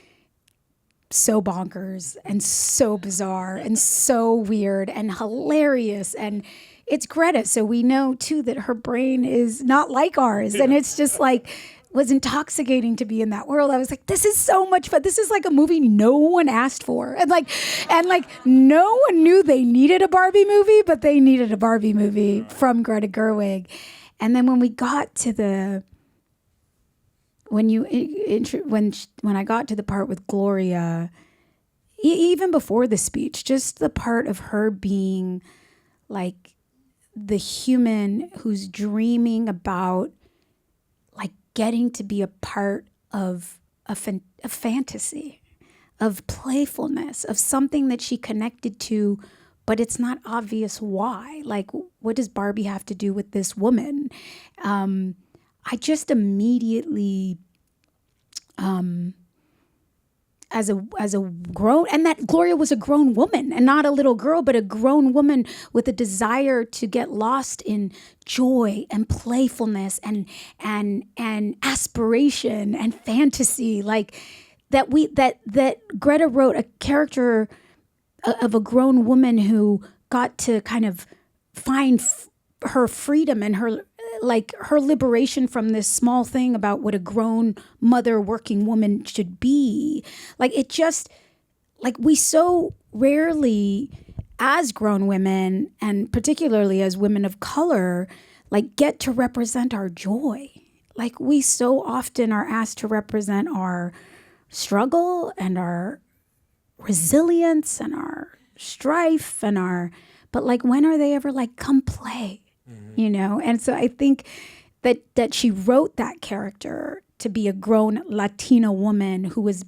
so bonkers and so bizarre and so weird and hilarious. And it's Greta, so we know too that her brain is not like ours. And it's just like, was intoxicating to be in that world. I was like, this is so much fun. This is like a movie no one asked for. And like no one knew they needed a Barbie movie, but they needed a Barbie movie from Greta Gerwig. And then when we got to when I got to the part with Gloria, even before the speech, just the part of her being like the human who's dreaming about like getting to be a part of a fantasy, of playfulness, of something that she connected to, but it's not obvious why. Like, what does Barbie have to do with this woman? I just immediately, as a grown, and that Gloria was a grown woman and not a little girl, but a grown woman with a desire to get lost in joy and playfulness and aspiration and fantasy. Like that Greta wrote a character of a grown woman who got to kind of find her freedom and her liberation from this small thing about what a grown mother working woman should be. Like it just, like we so rarely as grown women, and particularly as women of color, like get to represent our joy. Like we so often are asked to represent our struggle and our resilience and our strife and but like when are they ever like, come play? You know? And so I think that she wrote that character to be a grown Latina woman who was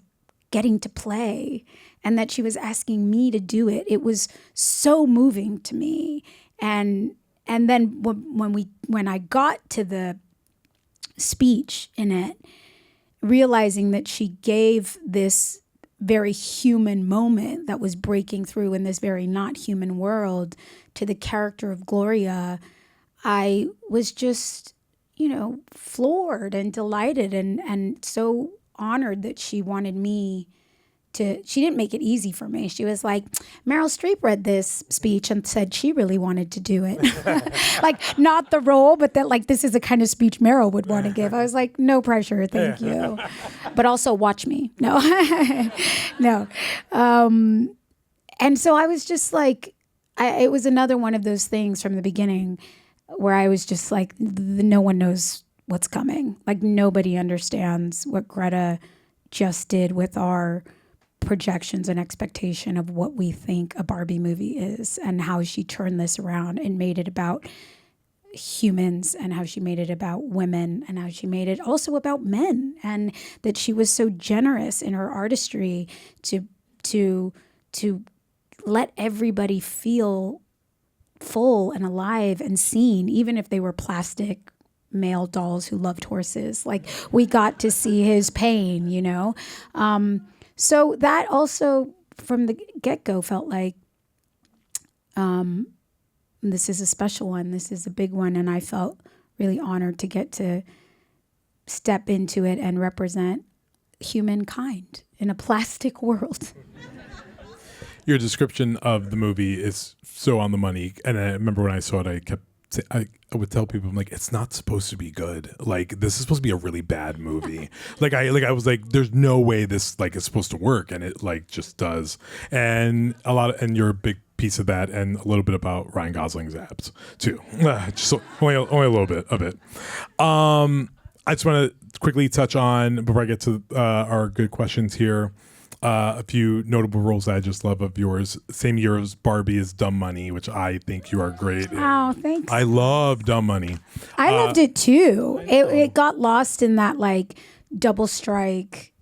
getting to play, and that she was asking me to do it. It was so moving to me. And then when I got to the speech in it, realizing that she gave this very human moment that was breaking through in this very not human world to the character of Gloria, I was just, floored and delighted and so honored that she wanted me to. She didn't make it easy for me. She was like, Meryl Streep read this speech and said she really wanted to do it. Like, not the role, but that like, this is the kind of speech Meryl would want to give. I was like, no pressure, thank you. But also watch me. No, no. And so I was just like, it was another one of those things from the beginning where I was just like, no one knows what's coming. Like nobody understands what Greta just did with our projections and expectation of what we think a Barbie movie is, and how she turned this around and made it about humans, and how she made it about women, and how she made it also about men, and that she was so generous in her artistry to let everybody feel full and alive and seen, even if they were plastic male dolls who loved horses. Like we got to see his pain, So that also from the get-go felt like this is a special one. This is a big one. And I felt really honored to get to step into it and represent humankind in a plastic world. Your description of the movie is so on the money. And I remember when I saw it, I would tell people, I'm like, it's not supposed to be good. Like, this is supposed to be a really bad movie. I was like, there's no way this like is supposed to work, and it like just does. And and you're a big piece of that, and a little bit about Ryan Gosling's abs too. Just only a little bit of it. I just want to quickly touch on, before I get to our good questions here, a few notable roles that I just love of yours. Same year as Barbie is Dumb Money, which I think you are great in. Oh, thanks. I love Dumb Money. I loved it too. It got lost in that like double strike,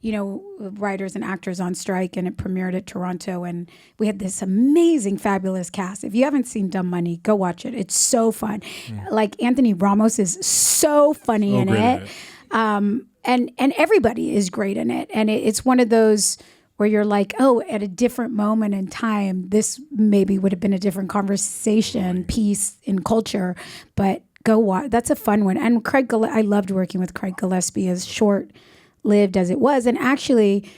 writers and actors on strike, and it premiered at Toronto, and we had this amazing, fabulous cast. If you haven't seen Dumb Money, go watch it. It's so fun. Like Anthony Ramos is so funny in it. And everybody is great in it. And it's one of those where you're like, oh, at a different moment in time, this maybe would have been a different conversation piece in culture, but go watch. That's a fun one. And I loved working with Craig Gillespie, as short-lived as it was. And actually,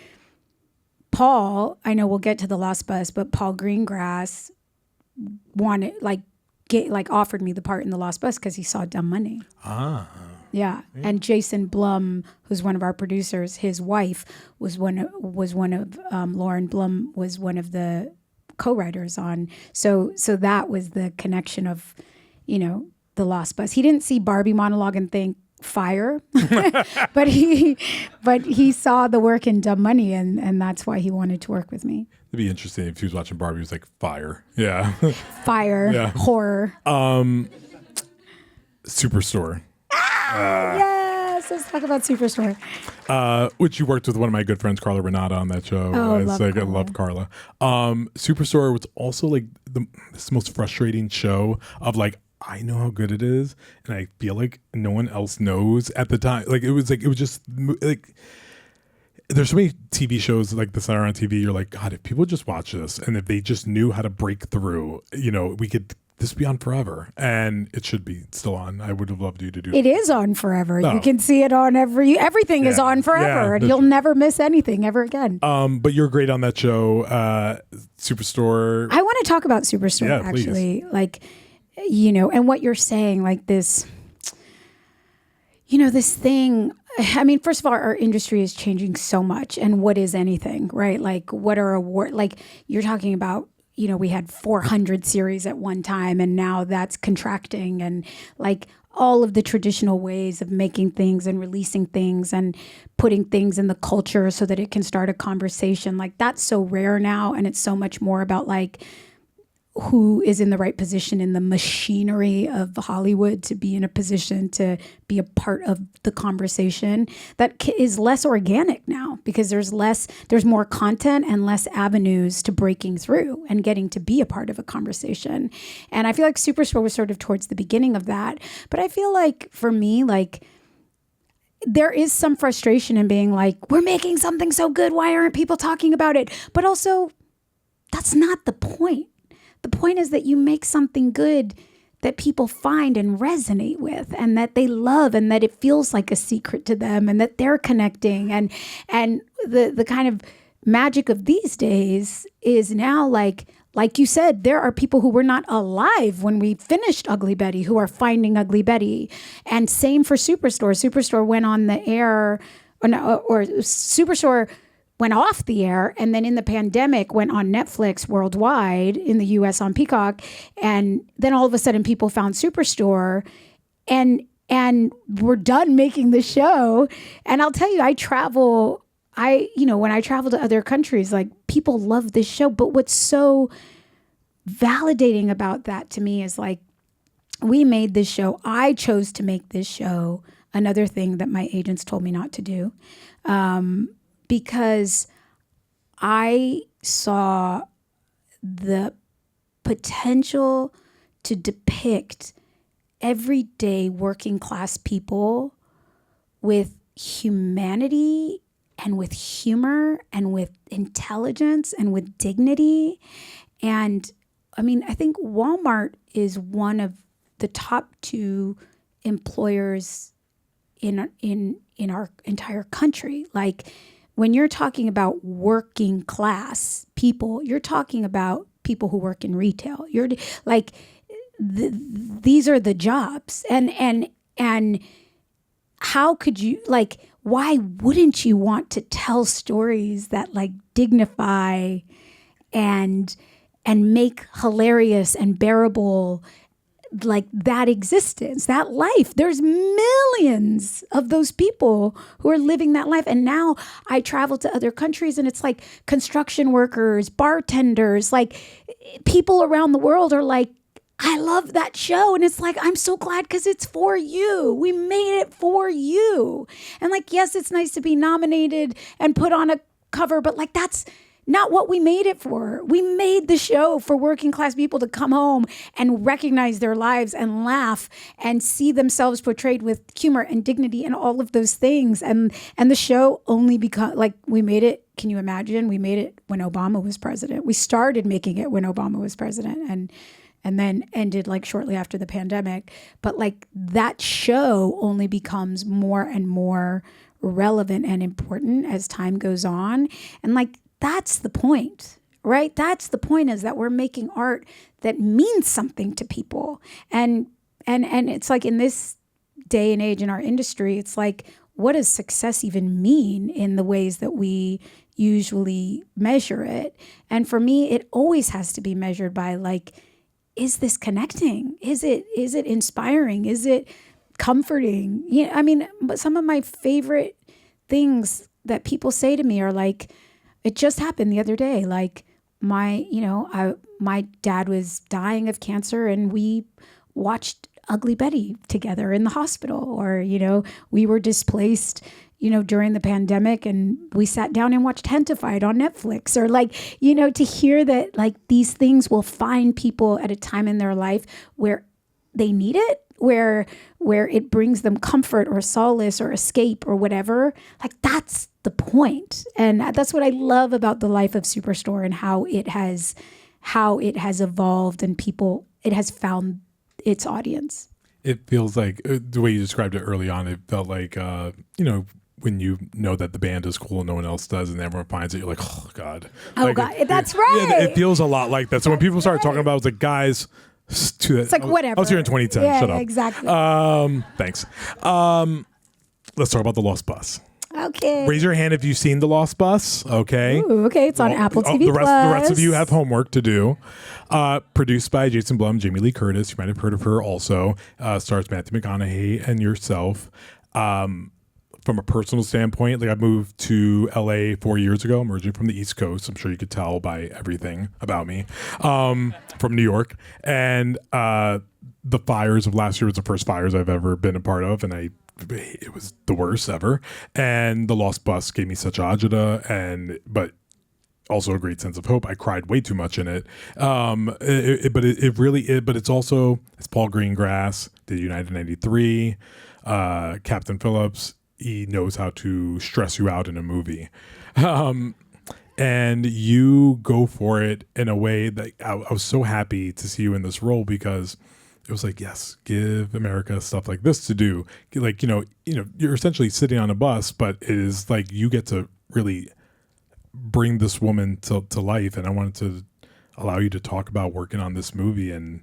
Paul, I know we'll get to The Lost Bus, but Paul Greengrass offered me the part in The Lost Bus because he saw Dumb Money. Yeah. And Jason Blum, who's one of our producers, his wife was one of Lauren Blum was one of the co-writers on. So that was the connection of, The Lost Bus. He didn't see Barbie monologue and think, fire, but he saw the work in Dumb Money, and that's why he wanted to work with me. It'd be interesting if he was watching Barbie. He was like, fire. Yeah. Fire. Yeah. Horror. Superstore. Yes, let's talk about Superstore. Which you worked with one of my good friends, Carla Renata, on that show. Oh, I love Carla. Superstore was also like this most frustrating show of like, I know how good it is, and I feel like no one else knows at the time. Like it was just like, there's so many TV shows like this that are on TV. You're like, God, if people just watch this and if they just knew how to break through, this be on forever, and it should be still on. I would have loved you to do it. It is on forever. You can see it on everything is on forever, and you'll never miss anything ever again. But you're great on that show, Superstore. I want to talk about Superstore, actually. Please. Like, and what you're saying, like this, this thing. I mean, first of all, our industry is changing so much, and what is anything, right? Like, what are awards? Like, you're talking about, we had 400 series at one time, and now that's contracting, and like all of the traditional ways of making things and releasing things and putting things in the culture so that it can start a conversation. Like, that's so rare now, and it's so much more about like who is in the right position in the machinery of Hollywood to be in a position to be a part of the conversation that is less organic now, because there's more content and less avenues to breaking through and getting to be a part of a conversation. And I feel like Superstore was sort of towards the beginning of that. But I feel like for me, like, there is some frustration in being like, we're making something so good, why aren't people talking about it? But also, that's not the point. The point is that you make something good that people find and resonate with, and that they love, and that it feels like a secret to them, and that they're connecting. And the kind of magic of these days is now, like you said, there are people who were not alive when we finished Ugly Betty who are finding Ugly Betty. And same for Superstore. Superstore went on the air, or Superstore went off the air, and then in the pandemic went on Netflix worldwide, in the US on Peacock, and then all of a sudden people found Superstore, and we're done making the show. And I'll tell you, when I travel to other countries, like, people love this show. But what's so validating about that to me is, like, we made this show. I chose to make this show, another thing that my agents told me not to do. Because I saw the potential to depict everyday working class people with humanity and with humor and with intelligence and with dignity. And I mean, I think Walmart is one of the top 2 employers in our entire country. Like, when you're talking about working class people, you're talking about people who work in retail. You're like, these are the jobs. And how could you, like, why wouldn't you want to tell stories that, like, dignify and make hilarious and bearable, like, that existence, that life? There's millions of those people who are living that life. And now I travel to other countries, and it's like construction workers, bartenders, like, people around the world are like, I love that show. And it's like, I'm so glad, because it's for you. We made it for you. And, like, yes, it's nice to be nominated and put on a cover, but, like, that's not what we made it for. We made the show for working class people to come home and recognize their lives and laugh and see themselves portrayed with humor and dignity and all of those things. And the show only we made it. Can you imagine? We made it when Obama was president. We started making it when Obama was president, and then ended, like, shortly after the pandemic. But, like, that show only becomes more and more relevant and important as time goes on. And, like, that's the point, right? That's the point, is that we're making art that means something to people. And it's like, in this day and age in our industry, it's like, what does success even mean in the ways that we usually measure it? And for me, it always has to be measured by, like, is this connecting? Is it inspiring? Is it comforting. I mean, but some of my favorite things that people say to me are like, it just happened the other day. Like my dad was dying of cancer and we watched Ugly Betty together in the hospital, or, we were displaced, during the pandemic and we sat down and watched Hentified on Netflix, or like, to hear that like these things will find people at a time in their life where they need it, where it brings them comfort or solace or escape or whatever. Like that's the point. And that's what I love about the life of Superstore and how it has evolved and it has found its audience. It feels like the way you described it early on, it felt like, when you know that the band is cool and no one else does and everyone finds it, you're like, oh God. Oh God, that's right. Yeah, it feels a lot like that. So when people started talking about it, it's like, guys, it's like whatever. I was here in 2010. Yeah, Shut up. Exactly. Thanks. Let's talk about The Lost Bus. Okay. Raise your hand if you've seen The Lost Bus. Okay. Ooh, okay. It's on Apple TV+. The rest of you have homework to do. Produced by Jason Blum, Jamie Lee Curtis. You might have heard of her also. Stars Matthew McConaughey and yourself. From a personal standpoint, like I moved to LA 4 years ago. I'm originally from the East Coast. I'm sure you could tell by everything about me. From New York. And the fires of last year was the first fires I've ever been a part of. And it was the worst ever. And The Lost Bus gave me such agita, but also a great sense of hope. I cried way too much in it. But it's Paul Greengrass, did United 93, Captain Phillips. He knows how to stress you out in a movie. And you go for it in a way that I was so happy to see you in this role, because it was like, yes, give America stuff like this to do. Like, you're essentially sitting on a bus, but it is like you get to really bring this woman to life. And I wanted to allow you to talk about working on this movie and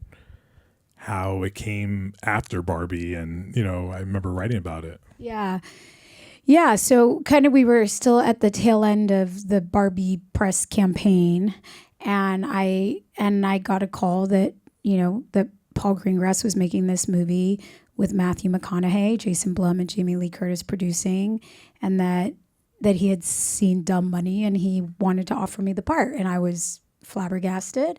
how it came after Barbie. And, I remember writing about it. Yeah. Yeah. So kind of we were still at the tail end of the Barbie press campaign. And I got a call that, that Paul Greengrass was making this movie with Matthew McConaughey, Jason Blum, and Jamie Lee Curtis producing, and that he had seen Dumb Money and he wanted to offer me the part. And I was flabbergasted.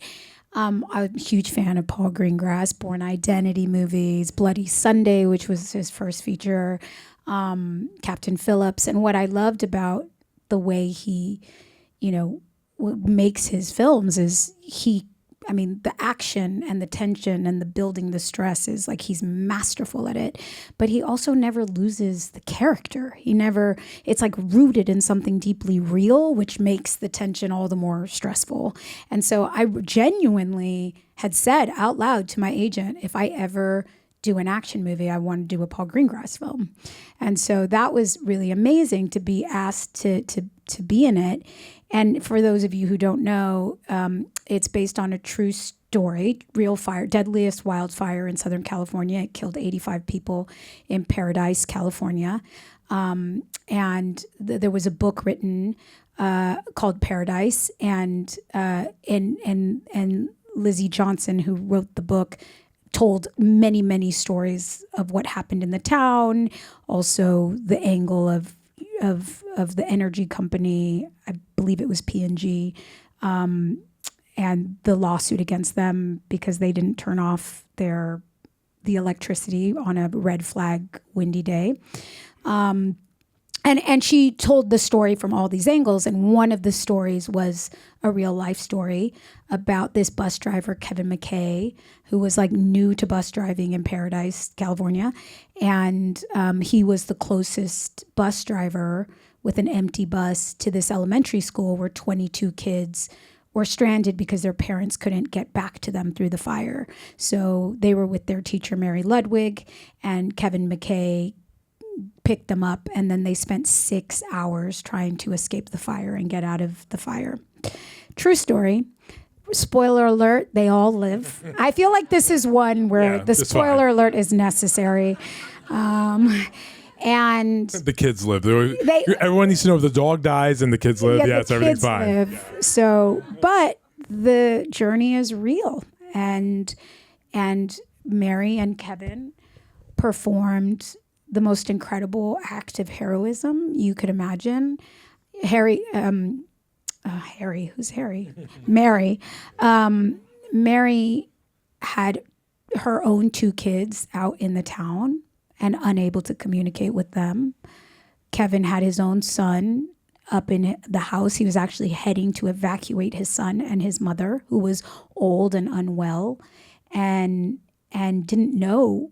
I'm a huge fan of Paul Greengrass, Born Identity movies, Bloody Sunday, which was his first feature, Captain Phillips. And what I loved about the way he, makes his films is the action and the tension and the building the stress is like he's masterful at it, but he also never loses the character. It's like rooted in something deeply real, which makes the tension all the more stressful. And so I genuinely had said out loud to my agent, if I ever do an action movie, I want to do a Paul Greengrass film. And so that was really amazing to be asked to be in it. And for those of you who don't know, it's based on a true story, real fire, deadliest wildfire in Southern California. It killed 85 people in Paradise, California. And there was a book written called Paradise, and Lizzie Johnson, who wrote the book, told many, many stories of what happened in the town, also the angle of the energy company, I believe it was P&G, and the lawsuit against them because they didn't turn off the electricity on a red flag windy day. And she told the story from all these angles. And one of the stories was a real life story about this bus driver, Kevin McKay, who was like new to bus driving in Paradise, California. And he was the closest bus driver with an empty bus to this elementary school where 22 kids were stranded because their parents couldn't get back to them through the fire. So they were with their teacher, Mary Ludwig, and Kevin McKay picked them up, and then they spent 6 hours trying to escape the fire and get out of the fire. True story. Spoiler alert, they all live. I feel like this is one where the spoiler alert is necessary. And the kids live. Everyone needs to know if the dog dies and the kids live. Everything's fine. So, but the journey is real, and Mary and Kevin performed the most incredible act of heroism you could imagine. Harry, who's Harry? Mary. Mary had her own 2 kids out in the town and unable to communicate with them. Kevin had his own son up in the house. He was actually heading to evacuate his son and his mother, who was old and unwell, and didn't know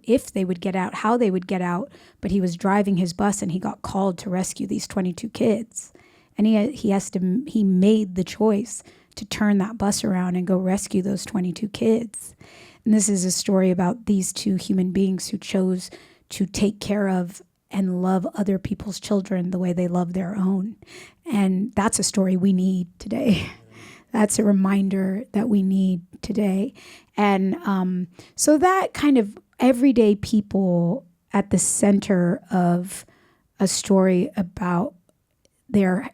if they would get out, how they would get out. But he was driving his bus and he got called to rescue these 22 kids. And he made the choice to turn that bus around and go rescue those 22 kids. And this is a story about these 2 human beings who chose to take care of and love other people's children the way they love their own. And that's a story we need today. That's a reminder that we need today. And so that kind of everyday people at the center of a story about their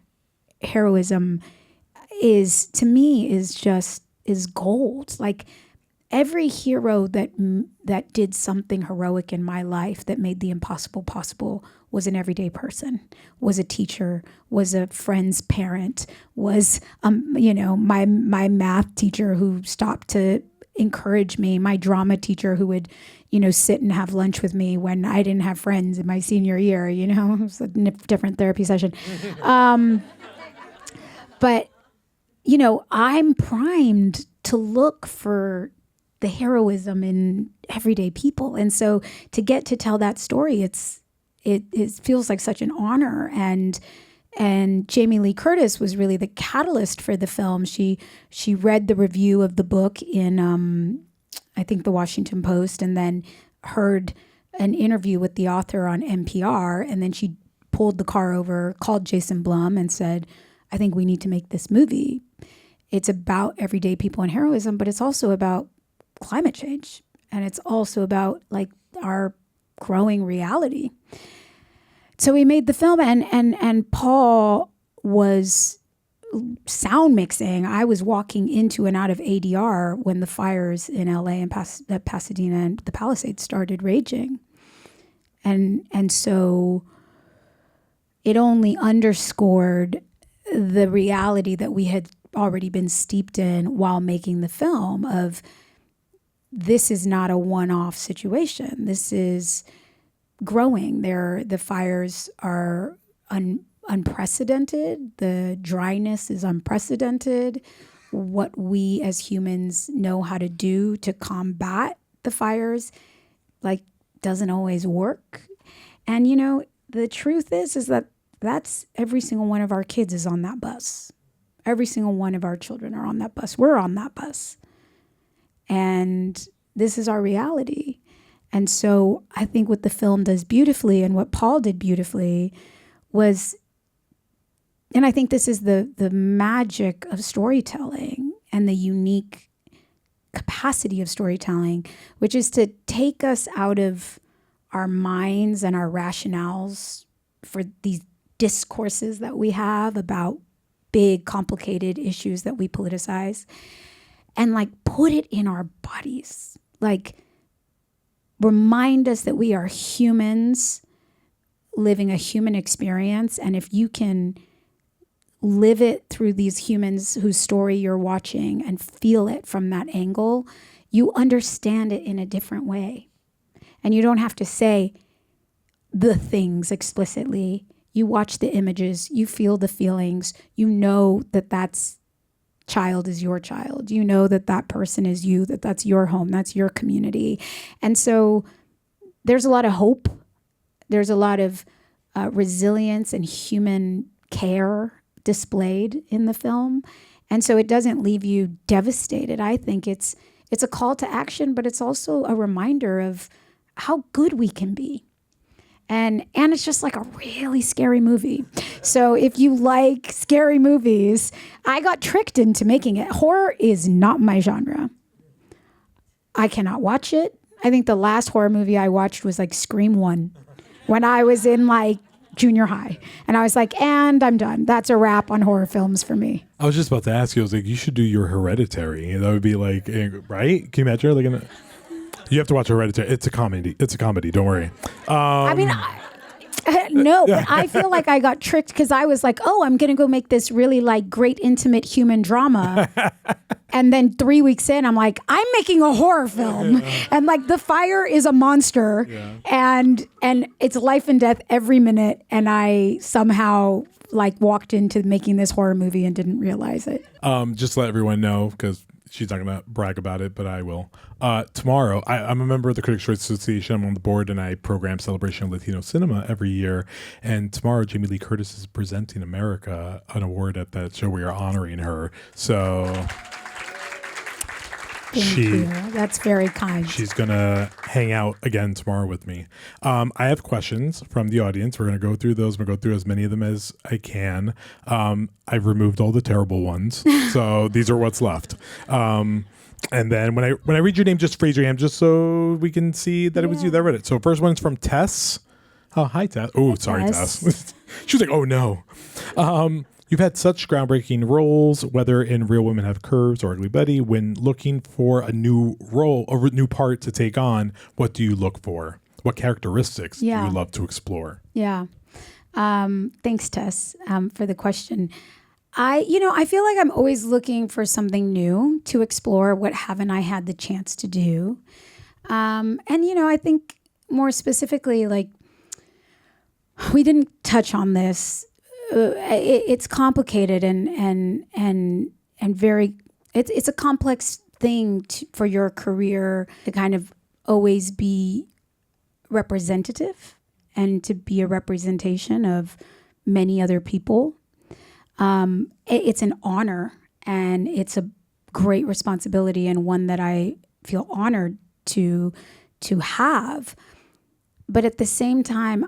heroism is, to me, is gold. Like, every hero that did something heroic in my life that made the impossible possible was an everyday person, was a teacher, was a friend's parent, was my math teacher who stopped to encourage me, my drama teacher who would sit and have lunch with me when I didn't have friends in my senior year. It was a different therapy session. But I'm primed to look for the heroism in everyday people. And so to get to tell that story, it feels like such an honor. And Jamie Lee Curtis was really the catalyst for the film. She read the review of the book in, I think, the Washington Post, and then heard an interview with the author on NPR. And then she pulled the car over, called Jason Blum and said, I think we need to make this movie. It's about everyday people and heroism, but it's also about climate change. And it's also about like our growing reality. So we made the film, and Paul was sound mixing. I was walking into and out of ADR when the fires in LA and Pasadena and the Palisades started raging. And so it only underscored the reality that we had already been steeped in while making the film of, this is not a one-off situation. This is growing. The fires are unprecedented. The dryness is unprecedented. What we as humans know how to do to combat the fires, doesn't always work. And the truth is that that's every single one of our kids is on that bus. Every single one of our children are on that bus. We're on that bus. And this is our reality. And so I think what the film does beautifully, and what Paul did beautifully, was, and I think this is the magic of storytelling and the unique capacity of storytelling, which is to take us out of our minds and our rationales for these discourses that we have about big, complicated issues that we politicize, and put it in our bodies. Remind us that we are humans living a human experience. And if you can live it through these humans whose story you're watching and feel it from that angle, you understand it in a different way. And you don't have to say the things explicitly. You watch the images, you feel the feelings, you know that that's child is your child. You know that that person is you, that's your home, that's your community. And so there's a lot of hope. There's a lot of resilience and human care displayed in the film. And so it doesn't leave you devastated. I think it's a call to action, but it's also a reminder of how good we can be. And it's just a really scary movie. So if you like scary movies, I got tricked into making it. Horror is not my genre. I cannot watch it. I think the last horror movie I watched was Scream 1 when I was in junior high. And I was and I'm done. That's a wrap on horror films for me. I was just about to ask you, I was you should do your Hereditary. That would be right? Can you imagine? You have to watch Hereditary. It's a comedy. It's a comedy. Don't worry. I mean, no, but I feel like I got tricked because I was like, oh, I'm going to go make this really like great intimate human drama. And then 3 weeks in, I'm like, I'm making a horror film. And like the fire is a monster and it's life and death every minute. And I somehow like walked into making this horror movie and didn't realize it. Just to let everyone know, because she's not going to brag about it, but I will. Tomorrow, I'm a member of the Critics' Choice Association. I'm on the board, and I program Celebration of Latino Cinema every year. And tomorrow, Jamie Lee Curtis is presenting America an award at that show. We are honoring her. So Thank you. That's very kind. She's going to hang out again tomorrow with me. I have questions from the audience. We're going to go through those. We'll go through as many of them as I can. I've removed all the terrible ones. So these are what's left. And then when I read your name, just raise your hand just so we can see that it was you that read it. So first one's from Tess. Oh, hi, Tess. Oh, sorry, Tess. She was like, oh, no. You've had such groundbreaking roles, whether in Real Women Have Curves or Ugly Betty. When looking for a new role, a new part to take on, what do you look for? What characteristics do you love to explore? Yeah. Thanks, Tess, for the question. I feel like I'm always looking for something new to explore. What haven't I had the chance to do? I think more specifically, like we didn't touch on this. It's complicated and very. It's a complex thing for your career to kind of always be representative and to be a representation of many other people. It's an honor and it's a great responsibility and one that I feel honored to have. But at the same time,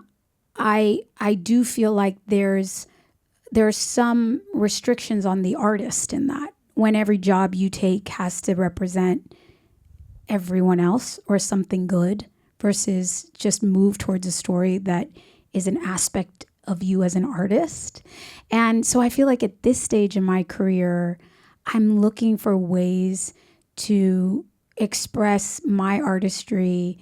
I do feel like there's some restrictions on the artist in that when every job you take has to represent everyone else or something good versus just move towards a story that is an aspect of you as an artist. And so I feel like at this stage in my career, I'm looking for ways to express my artistry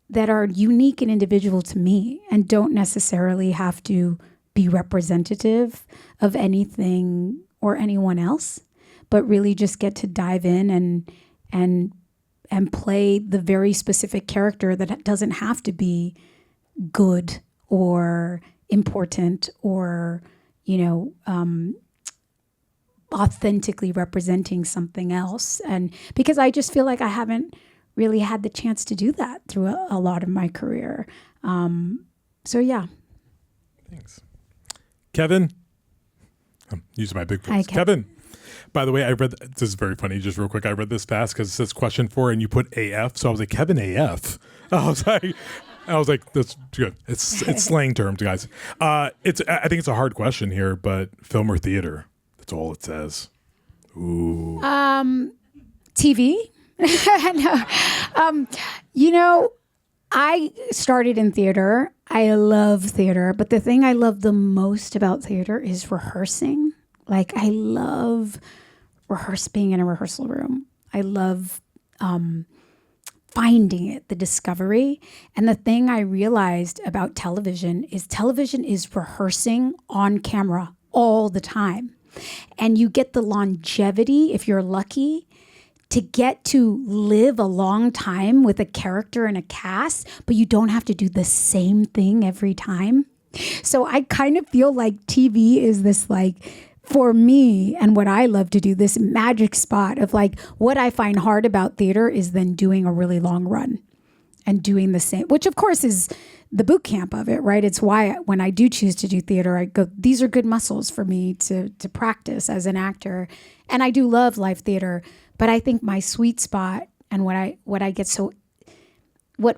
that are unique and individual to me and don't necessarily have to be representative of anything or anyone else, but really just get to dive in and play the very specific character that doesn't have to be good or important or, authentically representing something else. And because I just feel like I haven't really had the chance to do that through a lot of my career. So yeah. Thanks. Kevin. I'm using my big voice. Hi, Kevin. By the way, I read, this is very funny, just real quick. I read this fast because it says question 4 and you put AF. So I was like, Kevin AF. I was like, that's good. It's slang terms, guys. I think it's a hard question here, but film or theater? That's all it says. Ooh. TV. No. I started in theater. I love theater, but the thing I love the most about theater is rehearsing. Like I love being in a rehearsal room. I love finding it, the discovery. And the thing I realized about television is rehearsing on camera all the time. And you get the longevity, if you're lucky, to get to live a long time with a character and a cast, but you don't have to do the same thing every time. So I kind of feel like TV is this for me and what I love to do, this magic spot of what I find hard about theater is then doing a really long run and doing the same, which of course is the boot camp of it, right? It's why when I do choose to do theater, I go, these are good muscles for me to practice as an actor. And I do love live theater, but I think my sweet spot and what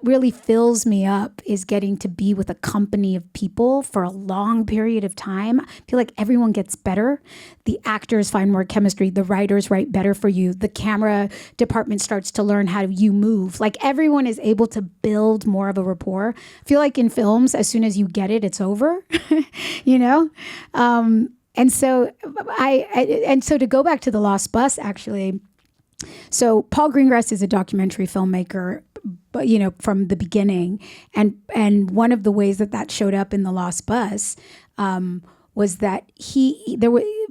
really fills me up is getting to be with a company of people for a long period of time. I feel like everyone gets better. The actors find more chemistry. The writers write better for you. The camera department starts to learn how you move. Everyone is able to build more of a rapport. I feel like in films, as soon as you get it, it's over, And so to go back to The Lost Bus, actually, so Paul Greengrass is a documentary filmmaker, but from the beginning. And one of the ways that showed up in The Lost Bus was that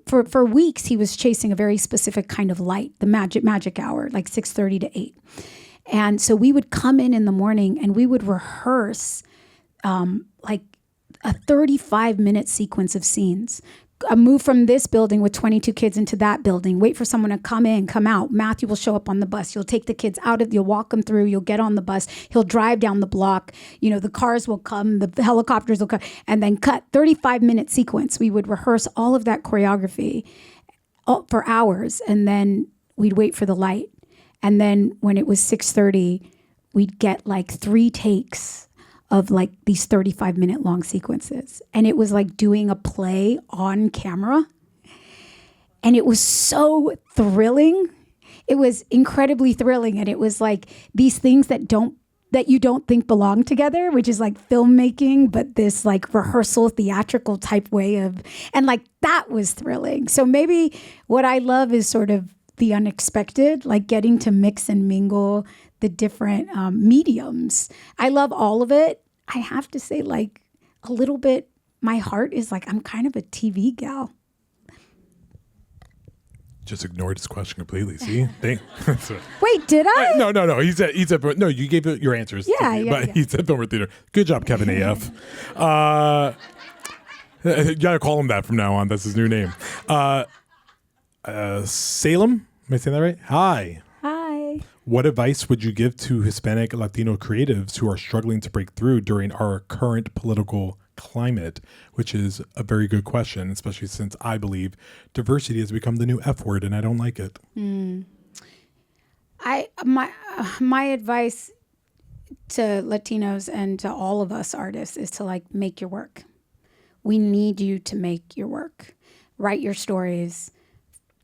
for weeks he was chasing a very specific kind of light, the magic hour, like 6:30 to 8. And so we would come in the morning and we would rehearse like a 35-minute sequence of scenes. A move from this building with 22 kids into that building, wait for someone to come in, come out. Matthew will show up on the bus. You'll take the kids you'll walk them through, you'll get on the bus. He'll drive down the block. The cars will come, the helicopters will come, and then cut 35-minute sequence. We would rehearse all of that choreography for hours, and then we'd wait for the light. And then when it was 6:30, we'd get like 3 takes of like these 35-minute long sequences. And it was like doing a play on camera. And it was so thrilling. It was incredibly thrilling. And it was like these things that you don't think belong together, which is like filmmaking, but this like rehearsal, theatrical type way and like that was thrilling. So maybe what I love is sort of the unexpected, like getting to mix and mingle the different mediums. I love all of it. I have to say, like, a little bit, my heart is like, I'm kind of a TV gal. Just ignored his question completely. See? Wait, did I? No. He said, no, you gave your answers. Yeah. He said film or theater. Good job, Kevin AF. You gotta call him that from now on. That's his new name. Salem? Am I saying that right? Hi. What advice would you give to Hispanic Latino creatives who are struggling to break through during our current political climate? Which is a very good question, especially since I believe diversity has become the new F word, and I don't like it. My advice to Latinos and to all of us artists is to like make your work. We need you to make your work. Write your stories.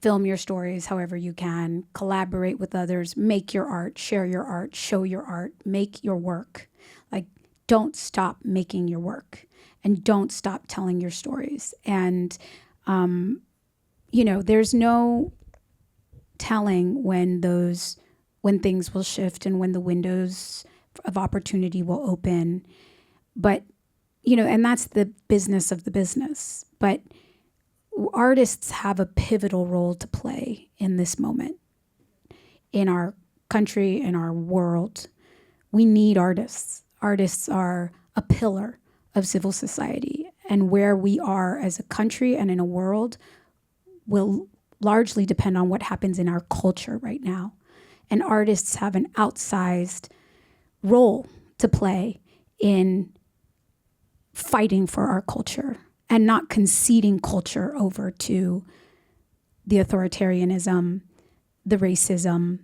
Film your stories however you can, collaborate with others, make your art, share your art, show your art, make your work. Like, don't stop making your work and don't stop telling your stories. And, there's no telling when things will shift and when the windows of opportunity will open. But, and that's the business of the business. But artists have a pivotal role to play in this moment, in our country, in our world. We need artists. Artists are a pillar of civil society, and where we are as a country and in a world will largely depend on what happens in our culture right now. And artists have an outsized role to play in fighting for our culture and not conceding culture over to the authoritarianism, the racism,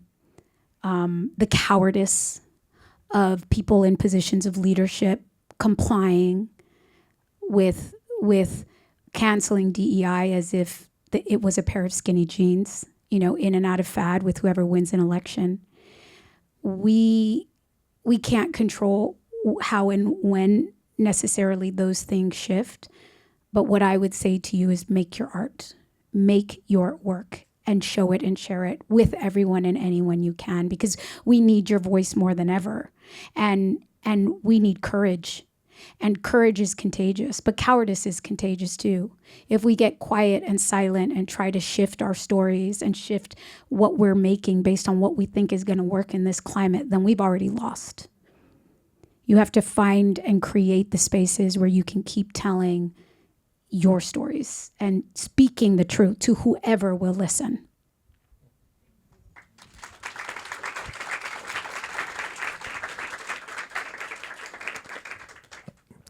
the cowardice of people in positions of leadership complying with canceling DEI as if it was a pair of skinny jeans, in and out of fad with whoever wins an election. We can't control how and when necessarily those things shift. But what I would say to you is make your art, make your work, and show it and share it with everyone and anyone you can, because we need your voice more than ever. And we need courage. And courage is contagious, but cowardice is contagious too. If we get quiet and silent and try to shift our stories and shift what we're making based on what we think is going to work in this climate, then we've already lost. You have to find and create the spaces where you can keep telling your stories and speaking the truth to whoever will listen.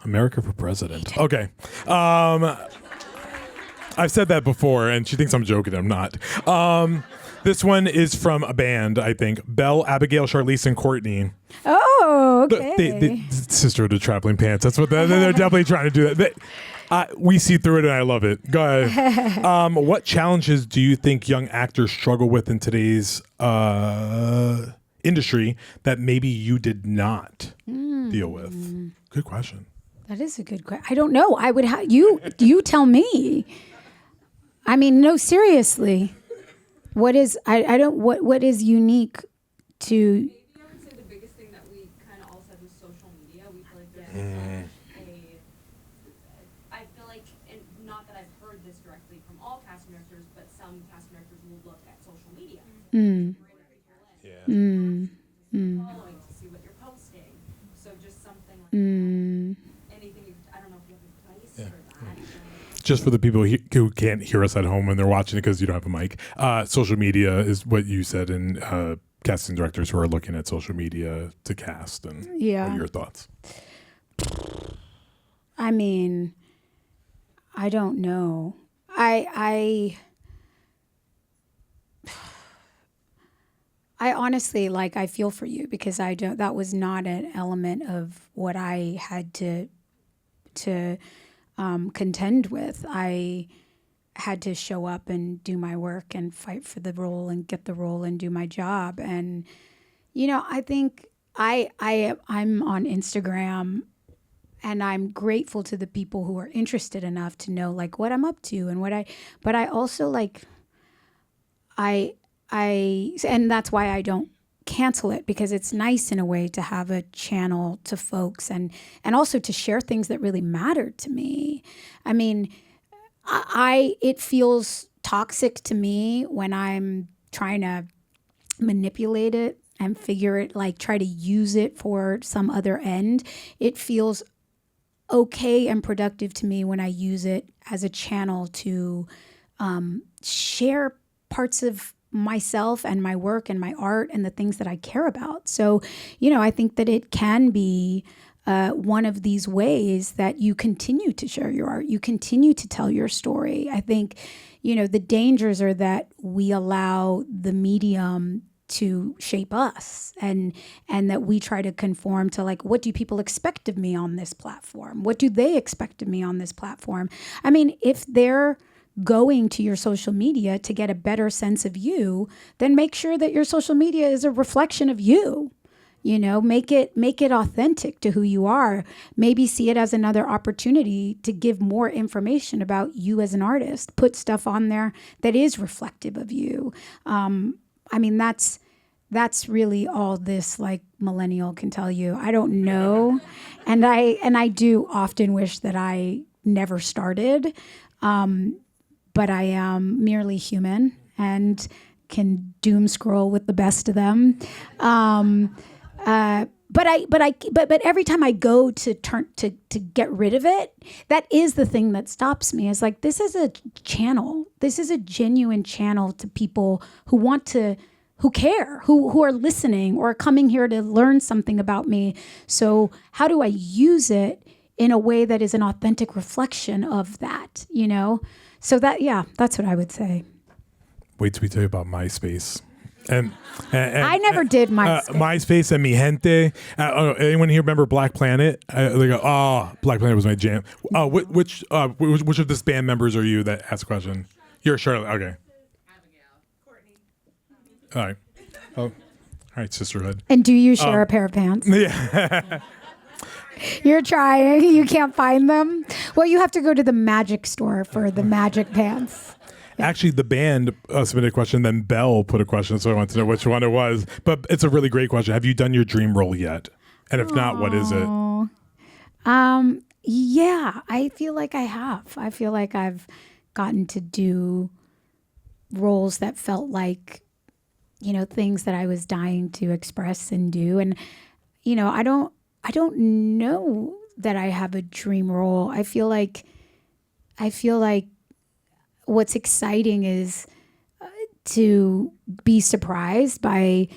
America for president. Okay. I've said that before, and she thinks I'm joking. I'm not. This one is from a band, I think. Belle, Abigail, Charlize, and Courtney. Oh, okay. The sister of the Traveling Pants. That's what they're definitely trying to do. We see through it, and I love it. Go ahead. What challenges do you think young actors struggle with in today's industry that maybe you did not deal with? Good question. That is a good question. I don't know. I would have you tell me. I mean, no, seriously. What is what is unique to? Maybe I would say the biggest thing that we from all casting directors, but some casting directors will look at social media. Following to see what you're posting. So just something like that. Anything, I don't know if you have advice for that. Just for the people who can't hear us at home when they're watching it because you don't have a mic, social media is what you said, and casting directors who are looking at social media to cast, and what are your thoughts? I mean, I don't know. I honestly, like, I feel for you because that was not an element of what I had to contend with. I had to show up and do my work and fight for the role and get the role and do my job. And, I think I'm on Instagram, and I'm grateful to the people who are interested enough to know, like, what I'm up to and but I also, like, and that's why I don't cancel it, because it's nice in a way to have a channel to folks and also to share things that really matter to me. I mean, it feels toxic to me when I'm trying to manipulate it and figure it, like, try to use it for some other end. It feels okay and productive to me when I use it as a channel to share parts of myself and my work and my art and the things that I care about. So, I think that it can be one of these ways that you continue to share your art, you continue to tell your story. I think, the dangers are that we allow the medium to shape us, and that we try to conform to, like, what do people expect of me on this platform? What do they expect of me on this platform? I mean, if they're going to your social media to get a better sense of you, then make sure that your social media is a reflection of you. Make it authentic to who you are. Maybe see it as another opportunity to give more information about you as an artist. Put stuff on there that is reflective of you. I mean, that's really all this, like, millennial can tell you. I don't know. And I do often wish that I never started. But I am merely human and can doom scroll with the best of them. But every time I go to get rid of it, that is the thing that stops me. Is like, this is a channel. This is a genuine channel to people who want to, who care, who are listening or coming here to learn something about me. So how do I use it in a way that is an authentic reflection of that, So that's what I would say. Wait till we tell you about MySpace. And I never did MySpace. MySpace and Mi Gente. Anyone here remember Black Planet? They go, Black Planet was my jam. Which of this band members are you that asked a question? You're Charlotte. Okay. Abigail, Courtney. All right. All right, sisterhood. And do you share a pair of pants? Yeah. You're trying. You can't find them. Well, you have to go to the Magic store for the Magic pants. Yeah. Actually, the band submitted a question, then Belle put a question, so I want to know which one it was. But it's a really great question. Have you done your dream role yet? And if not, what is it? Yeah, I feel like I have. I feel like I've gotten to do roles that felt like, things that I was dying to express and do. And, I don't know that I have a dream role. I feel like what's exciting is to be surprised by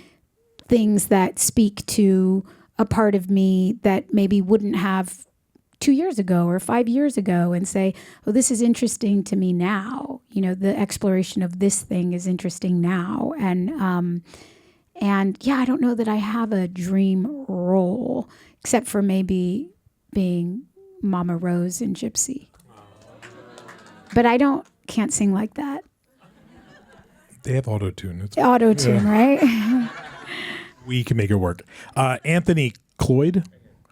things that speak to a part of me that maybe wouldn't have 2 years ago or 5 years ago, and say, oh, this is interesting to me now. The exploration of this thing is interesting now. And yeah, I don't know that I have a dream role, except for maybe being Mama Rose in Gypsy. But can't sing like that. They have auto-tune. Auto-tune, right? We can make it work. Anthony Cloyd.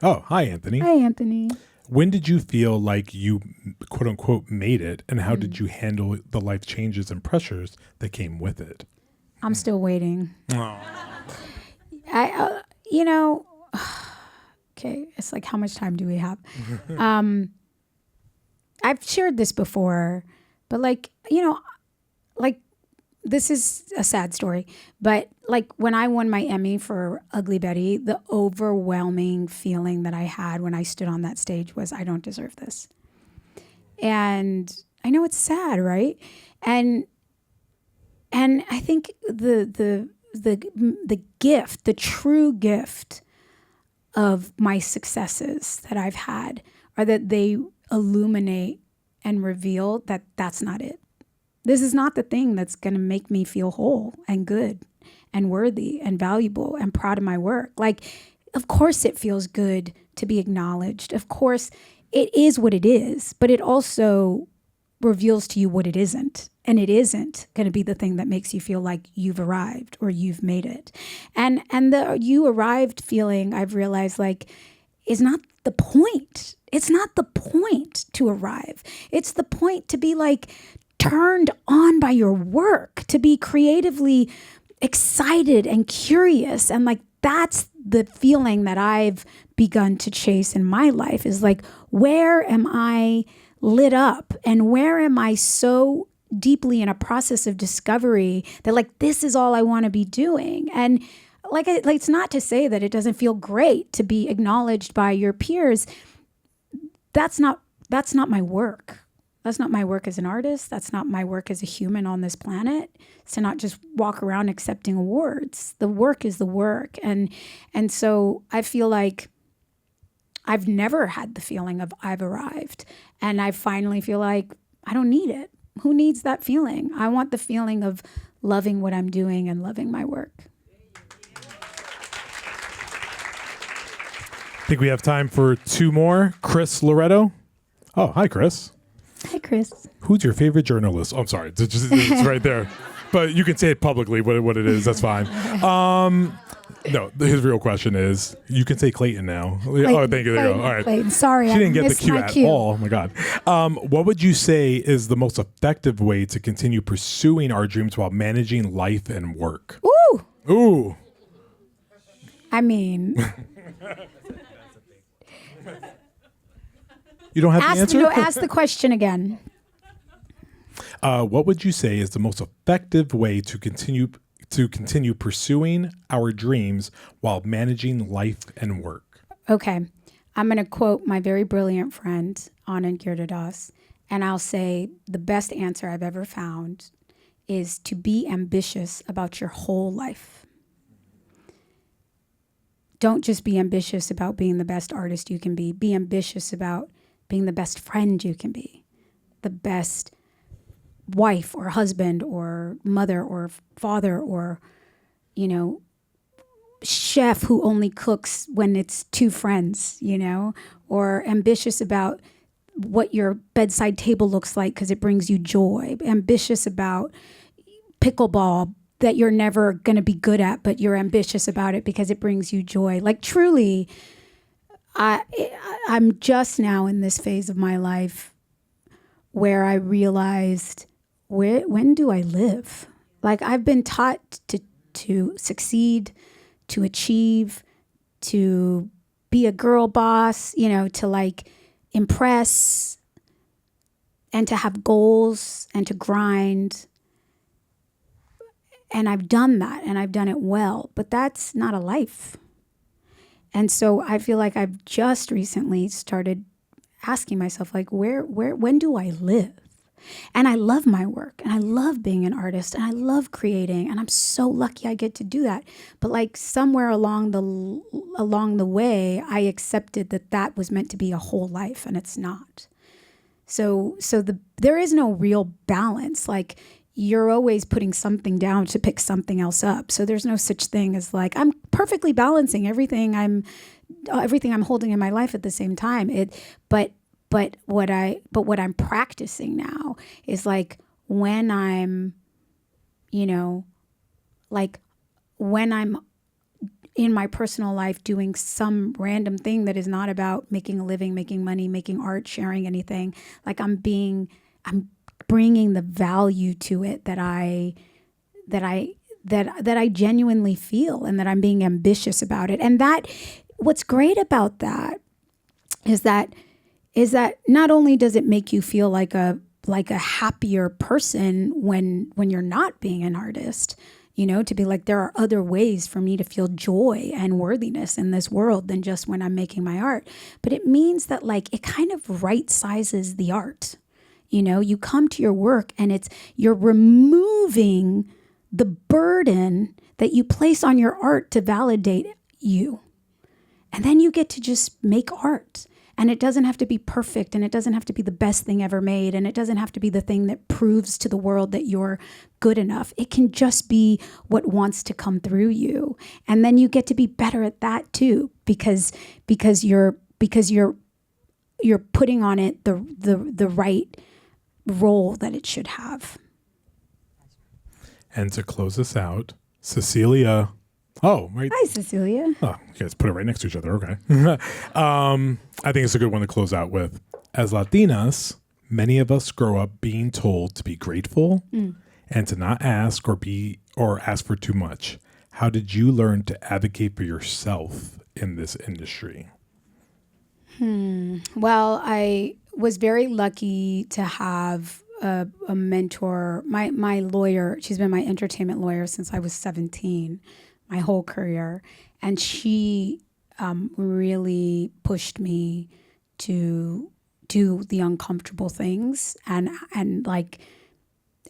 Oh, hi, Anthony. Hi, Anthony. When did you feel like you, quote unquote, made it, and how did you handle the life changes and pressures that came with it? I'm still waiting. Oh. Okay, it's like, how much time do we have? I've shared this before, But like, like this is a sad story, but like when I won my Emmy for Ugly Betty, the overwhelming feeling that I had when I stood on that stage was, I don't deserve this. And I know it's sad, right? And I think the gift, the true gift of my successes that I've had are that they illuminate and reveal that that's not it. This is not the thing that's going to make me feel whole and good and worthy and valuable and proud of my work. Like, of course it feels good to be acknowledged. Of course it is what it is, but it also reveals to you what it isn't. And it isn't going to be the thing that makes you feel like you've arrived or you've made it. And the you arrived feeling, I've realized, like, is not the point. It's not the point to arrive. It's the point to be like turned on by your work, to be creatively excited and curious. And like, that's the feeling that I've begun to chase in my life, is like, where am I lit up and where am I so deeply in a process of discovery that like, this is all I want to be doing. And like it's not to say that it doesn't feel great to be acknowledged by your peers. That's not my work. That's not my work as an artist. That's not my work as a human on this planet. It's to not just walk around accepting awards. The work is the work. And so I feel like I've never had the feeling of I've arrived. And I finally feel like I don't need it. Who needs that feeling? I want the feeling of loving what I'm doing and loving my work. I think we have time for two more. Chris Loretto. Oh, hi, Chris. Hi, Chris. Who's your favorite journalist? Oh, I'm sorry. It's right there. But you can say it publicly, what it is. That's fine. No, his real question is, you can say Clayton now. Clayton, oh, thank you. There you go. All right. Clayton. Sorry, she didn't get the missed cue my at cue. all. Oh, my God. What would you say is the most effective way to continue pursuing our dreams while managing life and work? Ooh. Ooh. I mean... You don't have the answer? No, ask the question again. What would you say is the most effective way to continue pursuing our dreams while managing life and work? Okay. I'm going to quote my very brilliant friend, Anand Girdadas, and I'll say the best answer I've ever found is to be ambitious about your whole life. Don't just be ambitious about being the best artist you can be. Be ambitious about being the best friend you can be, the best wife or husband or mother or father or, chef who only cooks when it's two friends, or ambitious about what your bedside table looks like because it brings you joy. Ambitious about pickleball that you're never going to be good at, but you're ambitious about it because it brings you joy. Like, truly, I'm just now in this phase of my life where I realized, when do I live? Like, I've been taught to succeed, to achieve, to be a girl boss, to like impress and to have goals and to grind. And I've done that and I've done it well, but that's not a life. And so I feel like I've just recently started asking myself, like, when do I live? And I love my work and I love being an artist and I love creating and I'm so lucky I get to do that. But like somewhere along the way, I accepted that was meant to be a whole life and it's not. So there is no real balance. Like, you're always putting something down to pick something else up. So there's no such thing as like, I'm perfectly balancing everything I'm holding in my life at the same time. But what I'm practicing now is like when I'm in my personal life doing some random thing that is not about making a living, making money, making art, sharing anything, like I'm bringing the value to it that I genuinely feel and that I'm being ambitious about it. And that what's great about that is that not only does it make you feel like a like a happier person when you're not being an artist, you know, to be like, there are other ways for me to feel joy and worthiness in this world than just when I'm making my art. But it means that like it kind of right sizes the art. You know, you come to your work and you're removing the burden that you place on your art to validate you. And then you get to just make art. And it doesn't have to be perfect, and it doesn't have to be the best thing ever made, and it doesn't have to be the thing that proves to the world that you're good enough. It can just be what wants to come through you. And then you get to be better at that too, because you're putting on it the right role that it should have. And to close us out, Cecilia. Oh, right. Hi, Cecilia. Oh, you guys put it right next to each other. Okay. I think it's a good one to close out with. As Latinas, many of us grow up being told to be grateful and to not ask or ask for too much. How did you learn to advocate for yourself in this industry? Well, I was very lucky to have a mentor. My lawyer, she's been my entertainment lawyer since I was 17. My whole career. And she really pushed me to do the uncomfortable things and like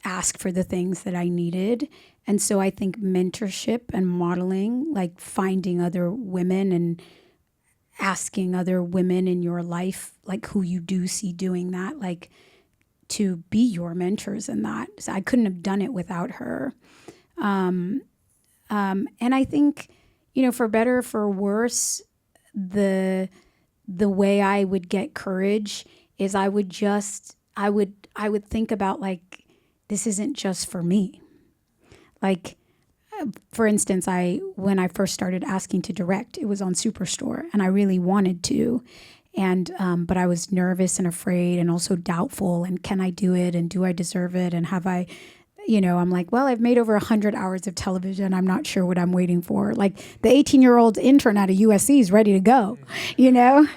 ask for the things that I needed. And so I think mentorship and modeling, like finding other women and asking other women in your life, like who you do see doing that, like to be your mentors in that. So I couldn't have done it without her. And I think, you know, for better or for worse, the way I would get courage is I would think about like, this isn't just for me. Like, for instance, when I first started asking to direct, it was on Superstore, and I really wanted to. And, but I was nervous and afraid and also doubtful. And can I do it? And do I deserve it? And have I, you know, I'm like, well, I've made over 100 hours of television. I'm not sure what I'm waiting for. Like the 18-year-old intern out of USC is ready to go, you know,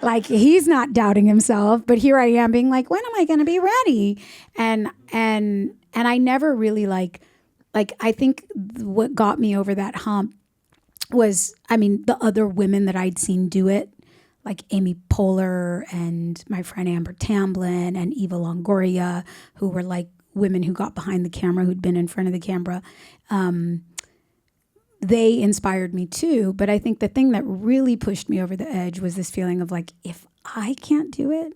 like he's not doubting himself, but here I am being like, when am I going to be ready? And I never really like, I think what got me over that hump was, I mean, the other women that I'd seen do it, like Amy Poehler and my friend Amber Tamblyn and Eva Longoria, who were like women who got behind the camera, who'd been in front of the camera. They inspired me too. But I think the thing that really pushed me over the edge was this feeling of like, if I can't do it,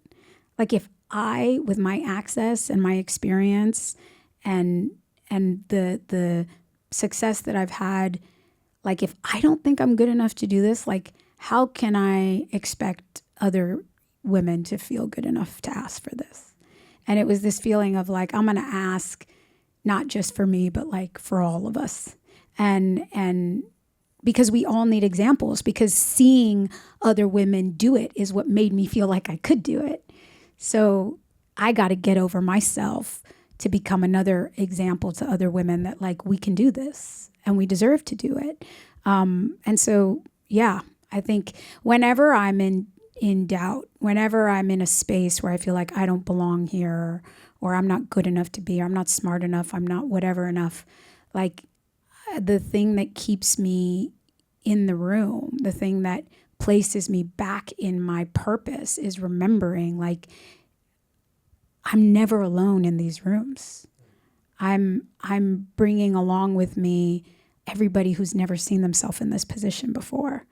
like if I, with my access and my experience and the success that I've had, like if I don't think I'm good enough to do this, like how can I expect other women to feel good enough to ask for this? And it was this feeling of like, I'm going to ask not just for me, but like for all of us. And because we all need examples, because seeing other women do it is what made me feel like I could do it. So I got to get over myself to become another example to other women that like, we can do this and we deserve to do it. And so, yeah, I think whenever I'm in doubt, whenever I'm in a space where I feel like I don't belong here, or I'm not good enough to be, or I'm not smart enough, I'm not whatever enough, like the thing that keeps me in the room, the thing that places me back in my purpose is remembering like I'm never alone in these rooms. I'm bringing along with me everybody who's never seen themselves in this position before.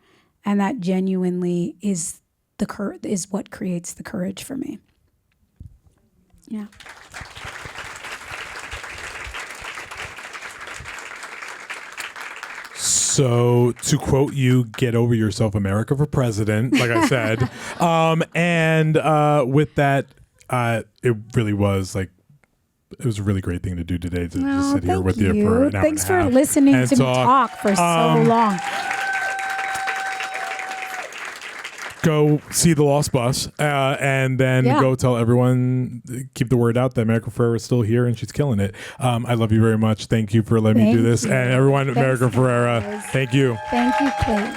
And that genuinely is what creates the courage for me. Yeah. So to quote you, get over yourself, America for president, like I said. With that, it really was like, it was a really great thing to do today to just sit here with you for an hour Thanks and a half for listening to me talk for so long. Go see The Lost Bus, and then go tell everyone, keep the word out that America Ferrera is still here and she's killing it. I love you very much. Thank you for letting me do this. And everyone, America Ferrera, thank you. Thank you, Clayton.